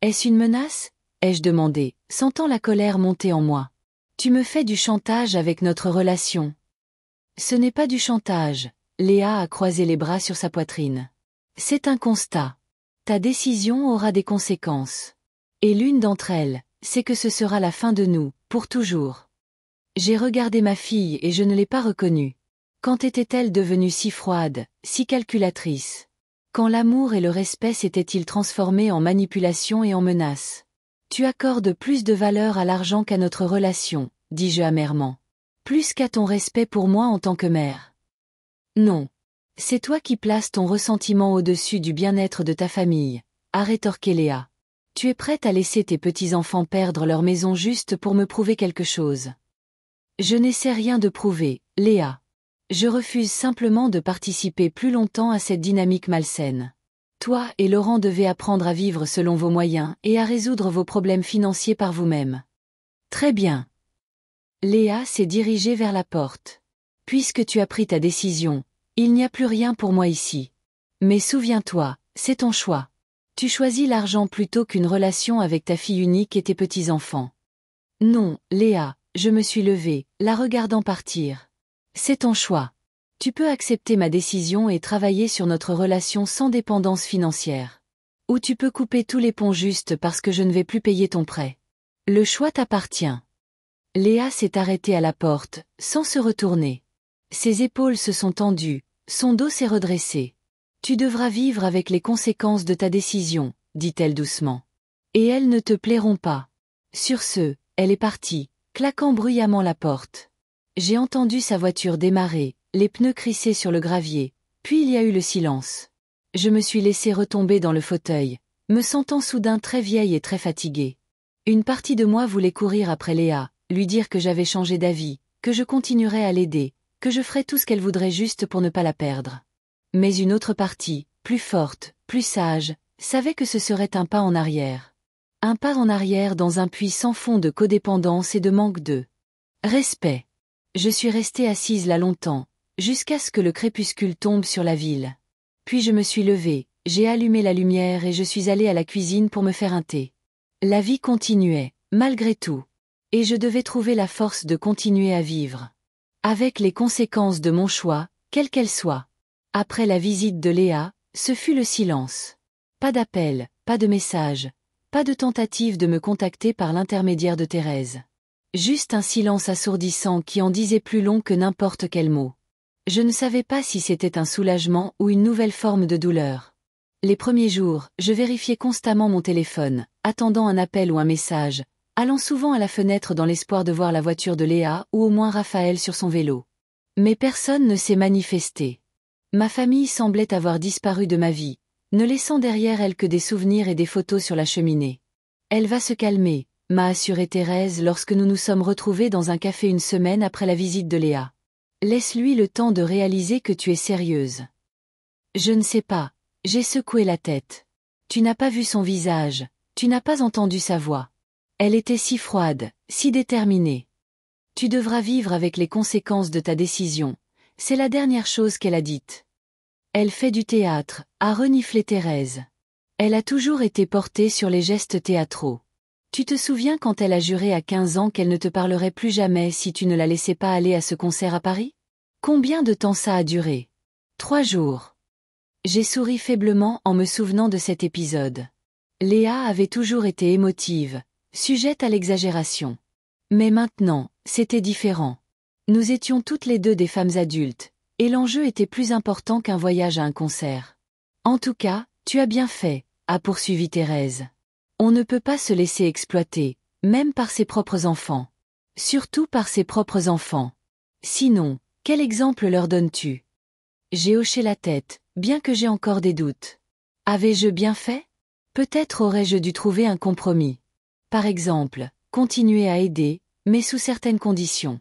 Est-ce une menace? Ai-je demandé, sentant la colère monter en moi. Tu me fais du chantage avec notre relation. Ce n'est pas du chantage, Léa a croisé les bras sur sa poitrine. C'est un constat. Ta décision aura des conséquences. Et l'une d'entre elles, c'est que ce sera la fin de nous, pour toujours. J'ai regardé ma fille et je ne l'ai pas reconnue. Quand était-elle devenue si froide, si calculatrice? Quand l'amour et le respect s'étaient-ils transformés en manipulation et en menace? Tu accordes plus de valeur à l'argent qu'à notre relation, dis-je amèrement. Plus qu'à ton respect pour moi en tant que mère. Non. C'est toi qui places ton ressentiment au-dessus du bien-être de ta famille, a rétorqué Léa. Tu es prête à laisser tes petits-enfants perdre leur maison juste pour me prouver quelque chose. Je n'essaie rien de prouver, Léa. Je refuse simplement de participer plus longtemps à cette dynamique malsaine. Toi et Laurent devez apprendre à vivre selon vos moyens et à résoudre vos problèmes financiers par vous-même. Très bien. Léa s'est dirigée vers la porte. Puisque tu as pris ta décision, il n'y a plus rien pour moi ici. Mais souviens-toi, c'est ton choix. Tu choisis l'argent plutôt qu'une relation avec ta fille unique et tes petits-enfants. Non, Léa, je me suis levée, la regardant partir. C'est ton choix. Tu peux accepter ma décision et travailler sur notre relation sans dépendance financière. Ou tu peux couper tous les ponts juste parce que je ne vais plus payer ton prêt. Le choix t'appartient. Léa s'est arrêtée à la porte, sans se retourner. Ses épaules se sont tendues, son dos s'est redressé. Tu devras vivre avec les conséquences de ta décision, dit-elle doucement. Et elles ne te plairont pas. Sur ce, elle est partie, claquant bruyamment la porte. J'ai entendu sa voiture démarrer, les pneus crisser sur le gravier, puis il y a eu le silence. Je me suis laissée retomber dans le fauteuil, me sentant soudain très vieille et très fatiguée. Une partie de moi voulait courir après Léa, lui dire que j'avais changé d'avis, que je continuerais à l'aider, que je ferais tout ce qu'elle voudrait juste pour ne pas la perdre. Mais une autre partie, plus forte, plus sage, savait que ce serait un pas en arrière. Un pas en arrière dans un puits sans fond de codépendance et de manque de respect. Je suis restée assise là longtemps, jusqu'à ce que le crépuscule tombe sur la ville. Puis je me suis levée, j'ai allumé la lumière et je suis allée à la cuisine pour me faire un thé. La vie continuait, malgré tout. Et je devais trouver la force de continuer à vivre. Avec les conséquences de mon choix, quelles qu'elles soient. Après la visite de Léa, ce fut le silence. Pas d'appel, pas de message, pas de tentative de me contacter par l'intermédiaire de Thérèse. Juste un silence assourdissant qui en disait plus long que n'importe quel mot. Je ne savais pas si c'était un soulagement ou une nouvelle forme de douleur. Les premiers jours, je vérifiais constamment mon téléphone, attendant un appel ou un message, allant souvent à la fenêtre dans l'espoir de voir la voiture de Léa ou au moins Raphaël sur son vélo. Mais personne ne s'est manifesté. Ma famille semblait avoir disparu de ma vie, ne laissant derrière elle que des souvenirs et des photos sur la cheminée. Elle va se calmer, m'a assuré Thérèse lorsque nous nous sommes retrouvés dans un café une semaine après la visite de Léa. Laisse-lui le temps de réaliser que tu es sérieuse. Je ne sais pas, j'ai secoué la tête. Tu n'as pas vu son visage, tu n'as pas entendu sa voix. Elle était si froide, si déterminée. Tu devras vivre avec les conséquences de ta décision, c'est la dernière chose qu'elle a dite. Elle fait du théâtre, a reniflé Thérèse. Elle a toujours été portée sur les gestes théâtraux. Tu te souviens quand elle a juré à 15 ans qu'elle ne te parlerait plus jamais si tu ne la laissais pas aller à ce concert à Paris? Combien de temps ça a duré? 3 jours. J'ai souri faiblement en me souvenant de cet épisode. Léa avait toujours été émotive, sujette à l'exagération. Mais maintenant, c'était différent. Nous étions toutes les deux des femmes adultes, et l'enjeu était plus important qu'un voyage à un concert. En tout cas, tu as bien fait, a poursuivi Thérèse. On ne peut pas se laisser exploiter, même par ses propres enfants. Surtout par ses propres enfants. Sinon, quel exemple leur donnes-tu? J'ai hoché la tête, bien que j'ai encore des doutes. Avais-je bien fait? Peut-être aurais-je dû trouver un compromis. Par exemple, continuer à aider, mais sous certaines conditions.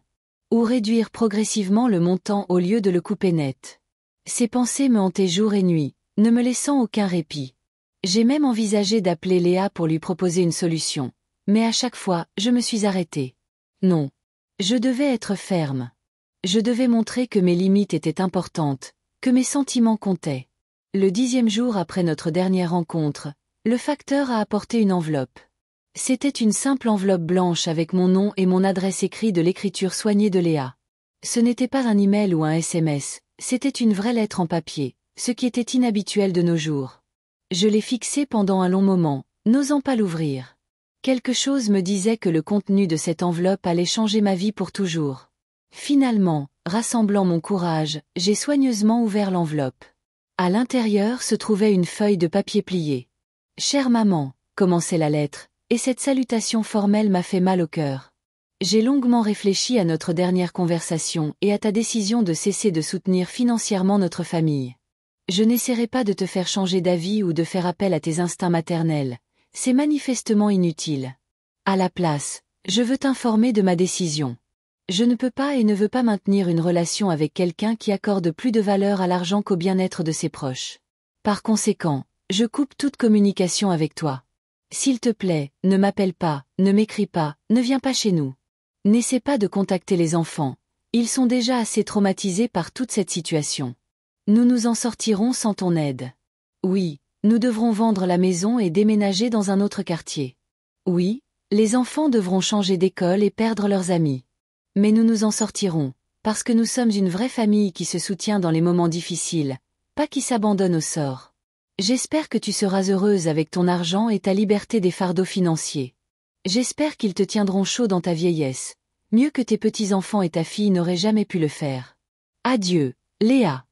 Ou réduire progressivement le montant au lieu de le couper net. Ces pensées me hantaient jour et nuit, ne me laissant aucun répit. J'ai même envisagé d'appeler Léa pour lui proposer une solution, mais à chaque fois, je me suis arrêtée. Non. Je devais être ferme. Je devais montrer que mes limites étaient importantes, que mes sentiments comptaient. Le 10e jour après notre dernière rencontre, le facteur a apporté une enveloppe. C'était une simple enveloppe blanche avec mon nom et mon adresse écrit de l'écriture soignée de Léa. Ce n'était pas un email ou un SMS, c'était une vraie lettre en papier, ce qui était inhabituel de nos jours. Je l'ai fixée pendant un long moment, n'osant pas l'ouvrir. Quelque chose me disait que le contenu de cette enveloppe allait changer ma vie pour toujours. Finalement, rassemblant mon courage, j'ai soigneusement ouvert l'enveloppe. À l'intérieur se trouvait une feuille de papier pliée. « Chère maman », commençait la lettre, et cette salutation formelle m'a fait mal au cœur. J'ai longuement réfléchi à notre dernière conversation et à ta décision de cesser de soutenir financièrement notre famille. Je n'essaierai pas de te faire changer d'avis ou de faire appel à tes instincts maternels, c'est manifestement inutile. À la place, je veux t'informer de ma décision. Je ne peux pas et ne veux pas maintenir une relation avec quelqu'un qui accorde plus de valeur à l'argent qu'au bien-être de ses proches. Par conséquent, je coupe toute communication avec toi. S'il te plaît, ne m'appelle pas, ne m'écris pas, ne viens pas chez nous. N'essaie pas de contacter les enfants, ils sont déjà assez traumatisés par toute cette situation. Nous nous en sortirons sans ton aide. Oui, nous devrons vendre la maison et déménager dans un autre quartier. Oui, les enfants devront changer d'école et perdre leurs amis. Mais nous nous en sortirons, parce que nous sommes une vraie famille qui se soutient dans les moments difficiles, pas qui s'abandonne au sort. J'espère que tu seras heureuse avec ton argent et ta liberté des fardeaux financiers. J'espère qu'ils te tiendront chaud dans ta vieillesse, mieux que tes petits-enfants et ta fille n'auraient jamais pu le faire. Adieu, Léa.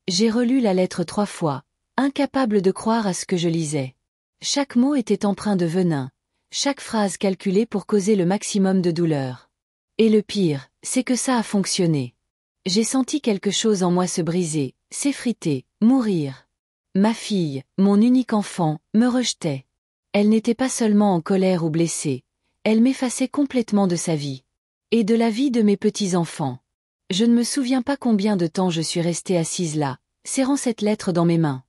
J'ai relu la lettre 3 fois, incapable de croire à ce que je lisais. Chaque mot était empreint de venin, chaque phrase calculée pour causer le maximum de douleur. Et le pire, c'est que ça a fonctionné. J'ai senti quelque chose en moi se briser, s'effriter, mourir. Ma fille, mon unique enfant, me rejetait. Elle n'était pas seulement en colère ou blessée, elle m'effaçait complètement de sa vie. Et de la vie de mes petits-enfants. Je ne me souviens pas combien de temps je suis restée assise là, serrant cette lettre dans mes mains.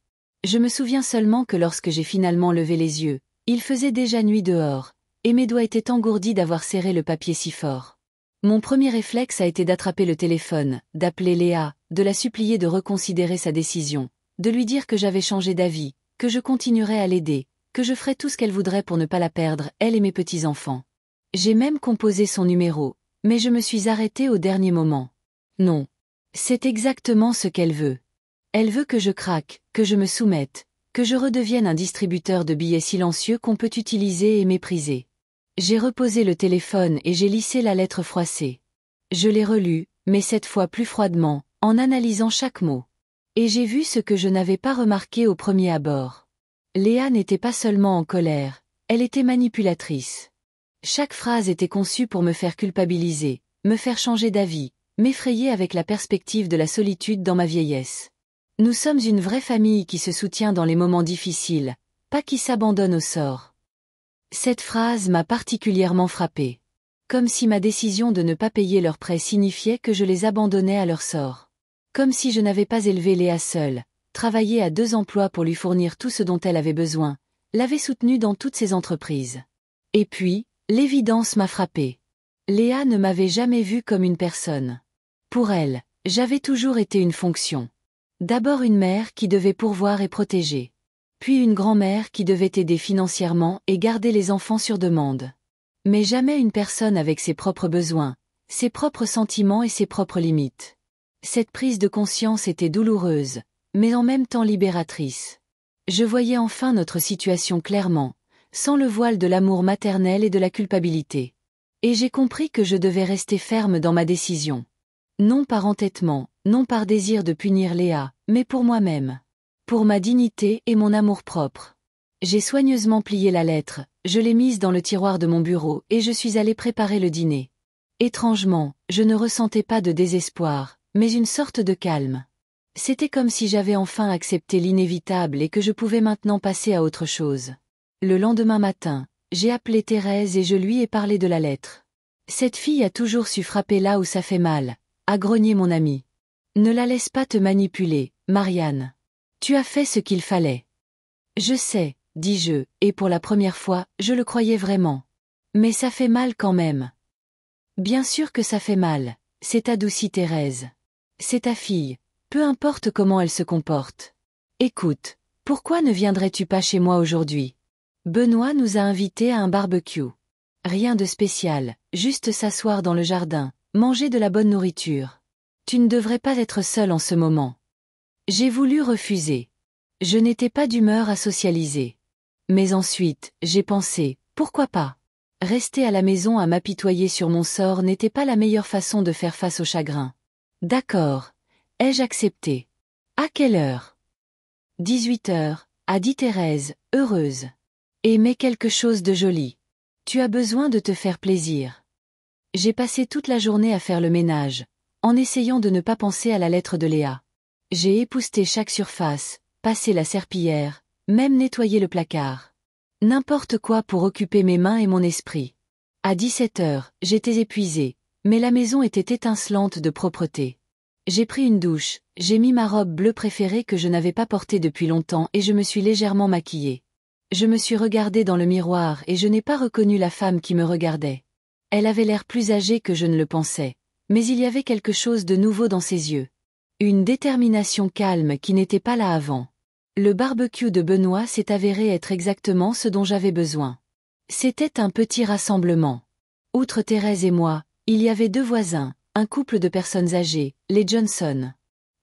Je me souviens seulement que lorsque j'ai finalement levé les yeux, il faisait déjà nuit dehors, et mes doigts étaient engourdis d'avoir serré le papier si fort. Mon premier réflexe a été d'attraper le téléphone, d'appeler Léa, de la supplier de reconsidérer sa décision, de lui dire que j'avais changé d'avis, que je continuerais à l'aider, que je ferais tout ce qu'elle voudrait pour ne pas la perdre, elle et mes petits-enfants. J'ai même composé son numéro, mais je me suis arrêtée au dernier moment. Non. C'est exactement ce qu'elle veut. Elle veut que je craque, que je me soumette, que je redevienne un distributeur de billets silencieux qu'on peut utiliser et mépriser. J'ai reposé le téléphone et j'ai lissé la lettre froissée. Je l'ai relue, mais cette fois plus froidement, en analysant chaque mot. Et j'ai vu ce que je n'avais pas remarqué au premier abord. Léa n'était pas seulement en colère, elle était manipulatrice. Chaque phrase était conçue pour me faire culpabiliser, me faire changer d'avis, m'effrayer avec la perspective de la solitude dans ma vieillesse. Nous sommes une vraie famille qui se soutient dans les moments difficiles, pas qui s'abandonne au sort. Cette phrase m'a particulièrement frappée. Comme si ma décision de ne pas payer leur prêt signifiait que je les abandonnais à leur sort. Comme si je n'avais pas élevé Léa seule, travaillé à 2 emplois pour lui fournir tout ce dont elle avait besoin, l'avait soutenue dans toutes ses entreprises. Et puis, l'évidence m'a frappée. Léa ne m'avait jamais vue comme une personne. Pour elle, j'avais toujours été une fonction. D'abord une mère qui devait pourvoir et protéger. Puis une grand-mère qui devait aider financièrement et garder les enfants sur demande. Mais jamais une personne avec ses propres besoins, ses propres sentiments et ses propres limites. Cette prise de conscience était douloureuse, mais en même temps libératrice. Je voyais enfin notre situation clairement, sans le voile de l'amour maternel et de la culpabilité. Et j'ai compris que je devais rester ferme dans ma décision. Non par entêtement, non par désir de punir Léa, mais pour moi-même. Pour ma dignité et mon amour-propre. J'ai soigneusement plié la lettre, je l'ai mise dans le tiroir de mon bureau et je suis allée préparer le dîner. Étrangement, je ne ressentais pas de désespoir, mais une sorte de calme. C'était comme si j'avais enfin accepté l'inévitable et que je pouvais maintenant passer à autre chose. Le lendemain matin, j'ai appelé Thérèse et je lui ai parlé de la lettre. Cette fille a toujours su frapper là où ça fait mal, a grogné mon ami. Ne la laisse pas te manipuler, Marianne. Tu as fait ce qu'il fallait. Je sais, dis-je, et pour la première fois, je le croyais vraiment. Mais ça fait mal quand même. Bien sûr que ça fait mal, s'est adoucie Thérèse. C'est ta fille, peu importe comment elle se comporte. Écoute, pourquoi ne viendrais-tu pas chez moi aujourd'hui? Benoît nous a invités à un barbecue. Rien de spécial, juste s'asseoir dans le jardin, manger de la bonne nourriture. Tu ne devrais pas être seule en ce moment. J'ai voulu refuser. Je n'étais pas d'humeur à socialiser. Mais ensuite, j'ai pensé, pourquoi pas? Rester à la maison à m'apitoyer sur mon sort n'était pas la meilleure façon de faire face au chagrin. D'accord. Ai-je accepté? À quelle heure? 18h, a dit Thérèse, heureuse. Et mais quelque chose de joli. Tu as besoin de te faire plaisir. J'ai passé toute la journée à faire le ménage, en essayant de ne pas penser à la lettre de Léa. J'ai épousseté chaque surface, passé la serpillière, même nettoyé le placard. N'importe quoi pour occuper mes mains et mon esprit. À 17h, j'étais épuisée, mais la maison était étincelante de propreté. J'ai pris une douche, j'ai mis ma robe bleue préférée que je n'avais pas portée depuis longtemps et je me suis légèrement maquillée. Je me suis regardée dans le miroir et je n'ai pas reconnu la femme qui me regardait. Elle avait l'air plus âgée que je ne le pensais, mais il y avait quelque chose de nouveau dans ses yeux. Une détermination calme qui n'était pas là avant. Le barbecue de Benoît s'est avéré être exactement ce dont j'avais besoin. C'était un petit rassemblement. Outre Thérèse et moi, il y avait 2 voisins, un couple de personnes âgées, les Johnson.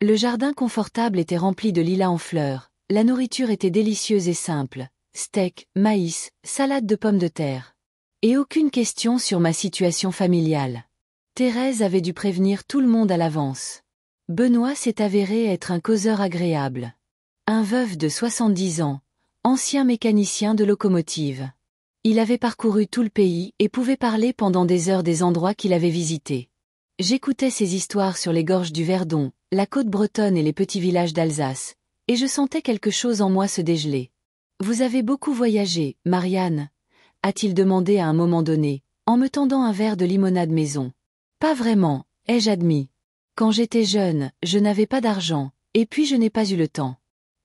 Le jardin confortable était rempli de lilas en fleurs, la nourriture était délicieuse et simple, steak, maïs, salade de pommes de terre. Et aucune question sur ma situation familiale. Thérèse avait dû prévenir tout le monde à l'avance. Benoît s'est avéré être un causeur agréable. Un veuf de 70 ans, ancien mécanicien de locomotive. Il avait parcouru tout le pays et pouvait parler pendant des heures des endroits qu'il avait visités. J'écoutais ses histoires sur les gorges du Verdon, la côte bretonne et les petits villages d'Alsace, et je sentais quelque chose en moi se dégeler. « Vous avez beaucoup voyagé, Marianne ?» a-t-il demandé à un moment donné, en me tendant un verre de limonade maison. « Pas vraiment, ai-je admis. Quand j'étais jeune, je n'avais pas d'argent, et puis je n'ai pas eu le temps.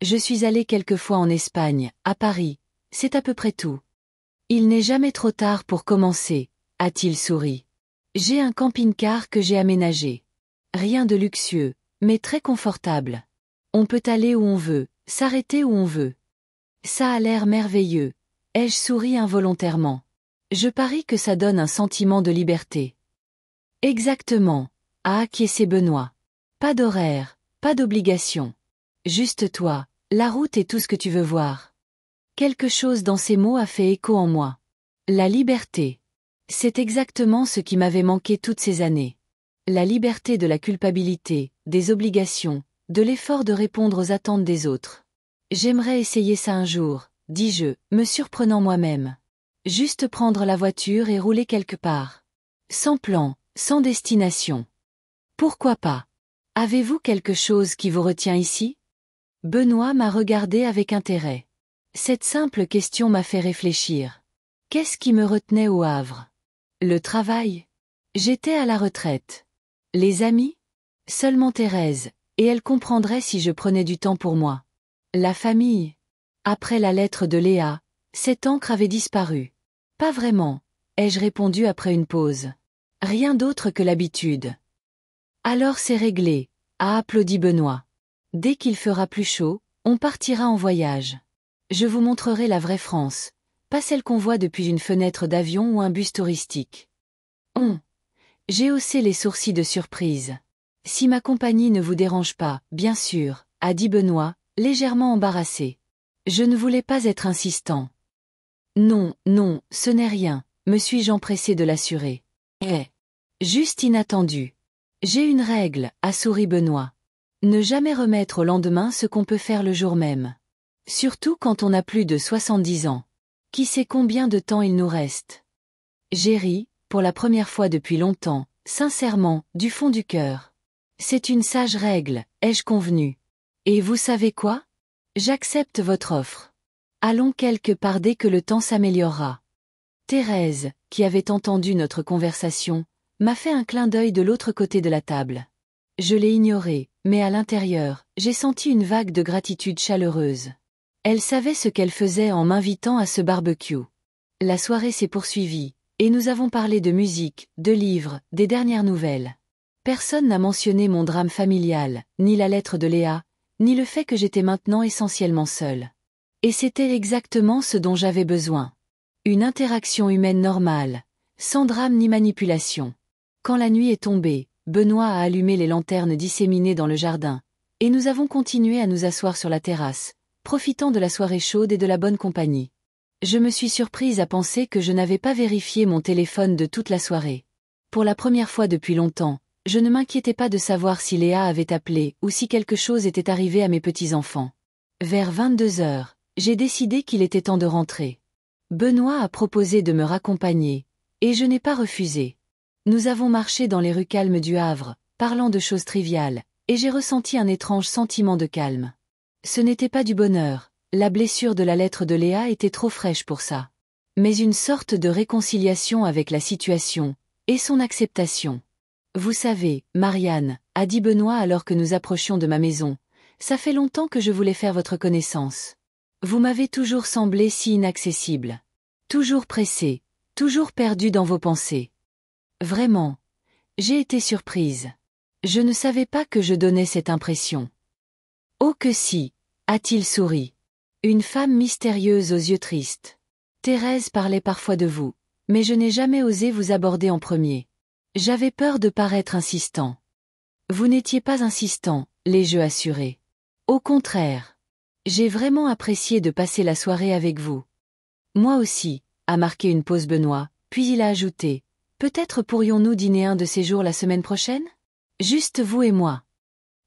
Je suis allé quelquefois en Espagne, à Paris, c'est à peu près tout. » « Il n'est jamais trop tard pour commencer, » a-t-il souri. « J'ai un camping-car que j'ai aménagé. Rien de luxueux, mais très confortable. On peut aller où on veut, s'arrêter où on veut. Ça a l'air merveilleux, » ai-je souri involontairement. Je parie que ça donne un sentiment de liberté. Exactement, a acquiescé Benoît. Pas d'horaire, pas d'obligation. Juste toi, la route et tout ce que tu veux voir. Quelque chose dans ces mots a fait écho en moi. La liberté. C'est exactement ce qui m'avait manqué toutes ces années. La liberté de la culpabilité, des obligations, de l'effort de répondre aux attentes des autres. J'aimerais essayer ça un jour, dis-je, me surprenant moi-même. Juste prendre la voiture et rouler quelque part. Sans plan, sans destination. Pourquoi pas? Avez-vous quelque chose qui vous retient ici? Benoît m'a regardé avec intérêt. Cette simple question m'a fait réfléchir. Qu'est-ce qui me retenait au Havre? Le travail? J'étais à la retraite. Les amis? Seulement Thérèse, et elle comprendrait si je prenais du temps pour moi. La famille? Après la lettre de Léa, cette encre avait disparu. Pas vraiment, ai-je répondu après une pause. Rien d'autre que l'habitude. Alors c'est réglé, a applaudi Benoît. Dès qu'il fera plus chaud, on partira en voyage. Je vous montrerai la vraie France, pas celle qu'on voit depuis une fenêtre d'avion ou un bus touristique. J'ai haussé les sourcils de surprise. Si ma compagnie ne vous dérange pas, bien sûr, a dit Benoît, légèrement embarrassé. Je ne voulais pas être insistant. Non, non, ce n'est rien, me suis-je empressé de l'assurer. Juste inattendu. J'ai une règle, a souri Benoît. Ne jamais remettre au lendemain ce qu'on peut faire le jour même. Surtout quand on a plus de 70 ans. Qui sait combien de temps il nous reste? J'ai ri, pour la première fois depuis longtemps, sincèrement, du fond du cœur. C'est une sage règle, ai-je convenu. Et vous savez quoi? J'accepte votre offre. Allons quelque part dès que le temps s'améliorera. Thérèse, qui avait entendu notre conversation, m'a fait un clin d'œil de l'autre côté de la table. Je l'ai ignoré, mais à l'intérieur, j'ai senti une vague de gratitude chaleureuse. Elle savait ce qu'elle faisait en m'invitant à ce barbecue. La soirée s'est poursuivie, et nous avons parlé de musique, de livres, des dernières nouvelles. Personne n'a mentionné mon drame familial, ni la lettre de Léa, ni le fait que j'étais maintenant essentiellement seule. Et c'était exactement ce dont j'avais besoin. Une interaction humaine normale, sans drame ni manipulation. Quand la nuit est tombée, Benoît a allumé les lanternes disséminées dans le jardin, et nous avons continué à nous asseoir sur la terrasse, profitant de la soirée chaude et de la bonne compagnie. Je me suis surprise à penser que je n'avais pas vérifié mon téléphone de toute la soirée. Pour la première fois depuis longtemps, je ne m'inquiétais pas de savoir si Léa avait appelé ou si quelque chose était arrivé à mes petits-enfants. Vers 22 heures, j'ai décidé qu'il était temps de rentrer. Benoît a proposé de me raccompagner, et je n'ai pas refusé. Nous avons marché dans les rues calmes du Havre, parlant de choses triviales, et j'ai ressenti un étrange sentiment de calme. Ce n'était pas du bonheur, la blessure de la lettre de Léa était trop fraîche pour ça. Mais une sorte de réconciliation avec la situation, et son acceptation. Vous savez, Marianne, a dit Benoît alors que nous approchions de ma maison, ça fait longtemps que je voulais faire votre connaissance. Vous m'avez toujours semblé si inaccessible. Toujours pressée, toujours perdue dans vos pensées. Vraiment. J'ai été surprise. Je ne savais pas que je donnais cette impression. Oh que si, a-t-il souri. Une femme mystérieuse aux yeux tristes. Thérèse parlait parfois de vous, mais je n'ai jamais osé vous aborder en premier. J'avais peur de paraître insistant. Vous n'étiez pas insistant, l'ai-je assuré. Au contraire. J'ai vraiment apprécié de passer la soirée avec vous. Moi aussi, a marqué une pause Benoît, puis il a ajouté, peut-être pourrions-nous dîner un de ces jours la semaine prochaine? Juste vous et moi.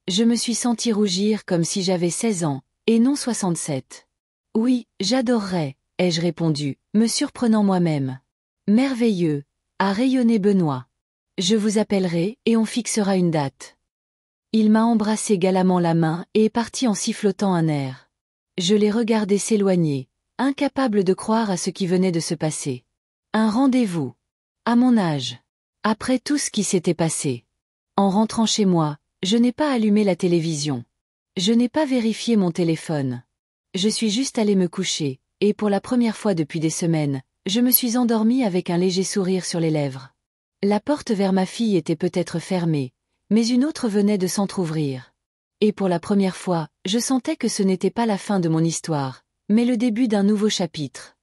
Je me suis senti rougir comme si j'avais 16 ans, et non 67. Oui, j'adorerais, ai-je répondu, me surprenant moi-même. Merveilleux, a rayonné Benoît. Je vous appellerai et on fixera une date. Il m'a embrassé galamment la main et est parti en sifflotant un air. Je l'ai regardé s'éloigner, incapable de croire à ce qui venait de se passer. Un rendez-vous. À mon âge. Après tout ce qui s'était passé. En rentrant chez moi, je n'ai pas allumé la télévision. Je n'ai pas vérifié mon téléphone. Je suis juste allée me coucher, et pour la première fois depuis des semaines, je me suis endormie avec un léger sourire sur les lèvres. La porte vers ma fille était peut-être fermée, mais une autre venait de s'entr'ouvrir. Et pour la première fois, je sentais que ce n'était pas la fin de mon histoire, mais le début d'un nouveau chapitre.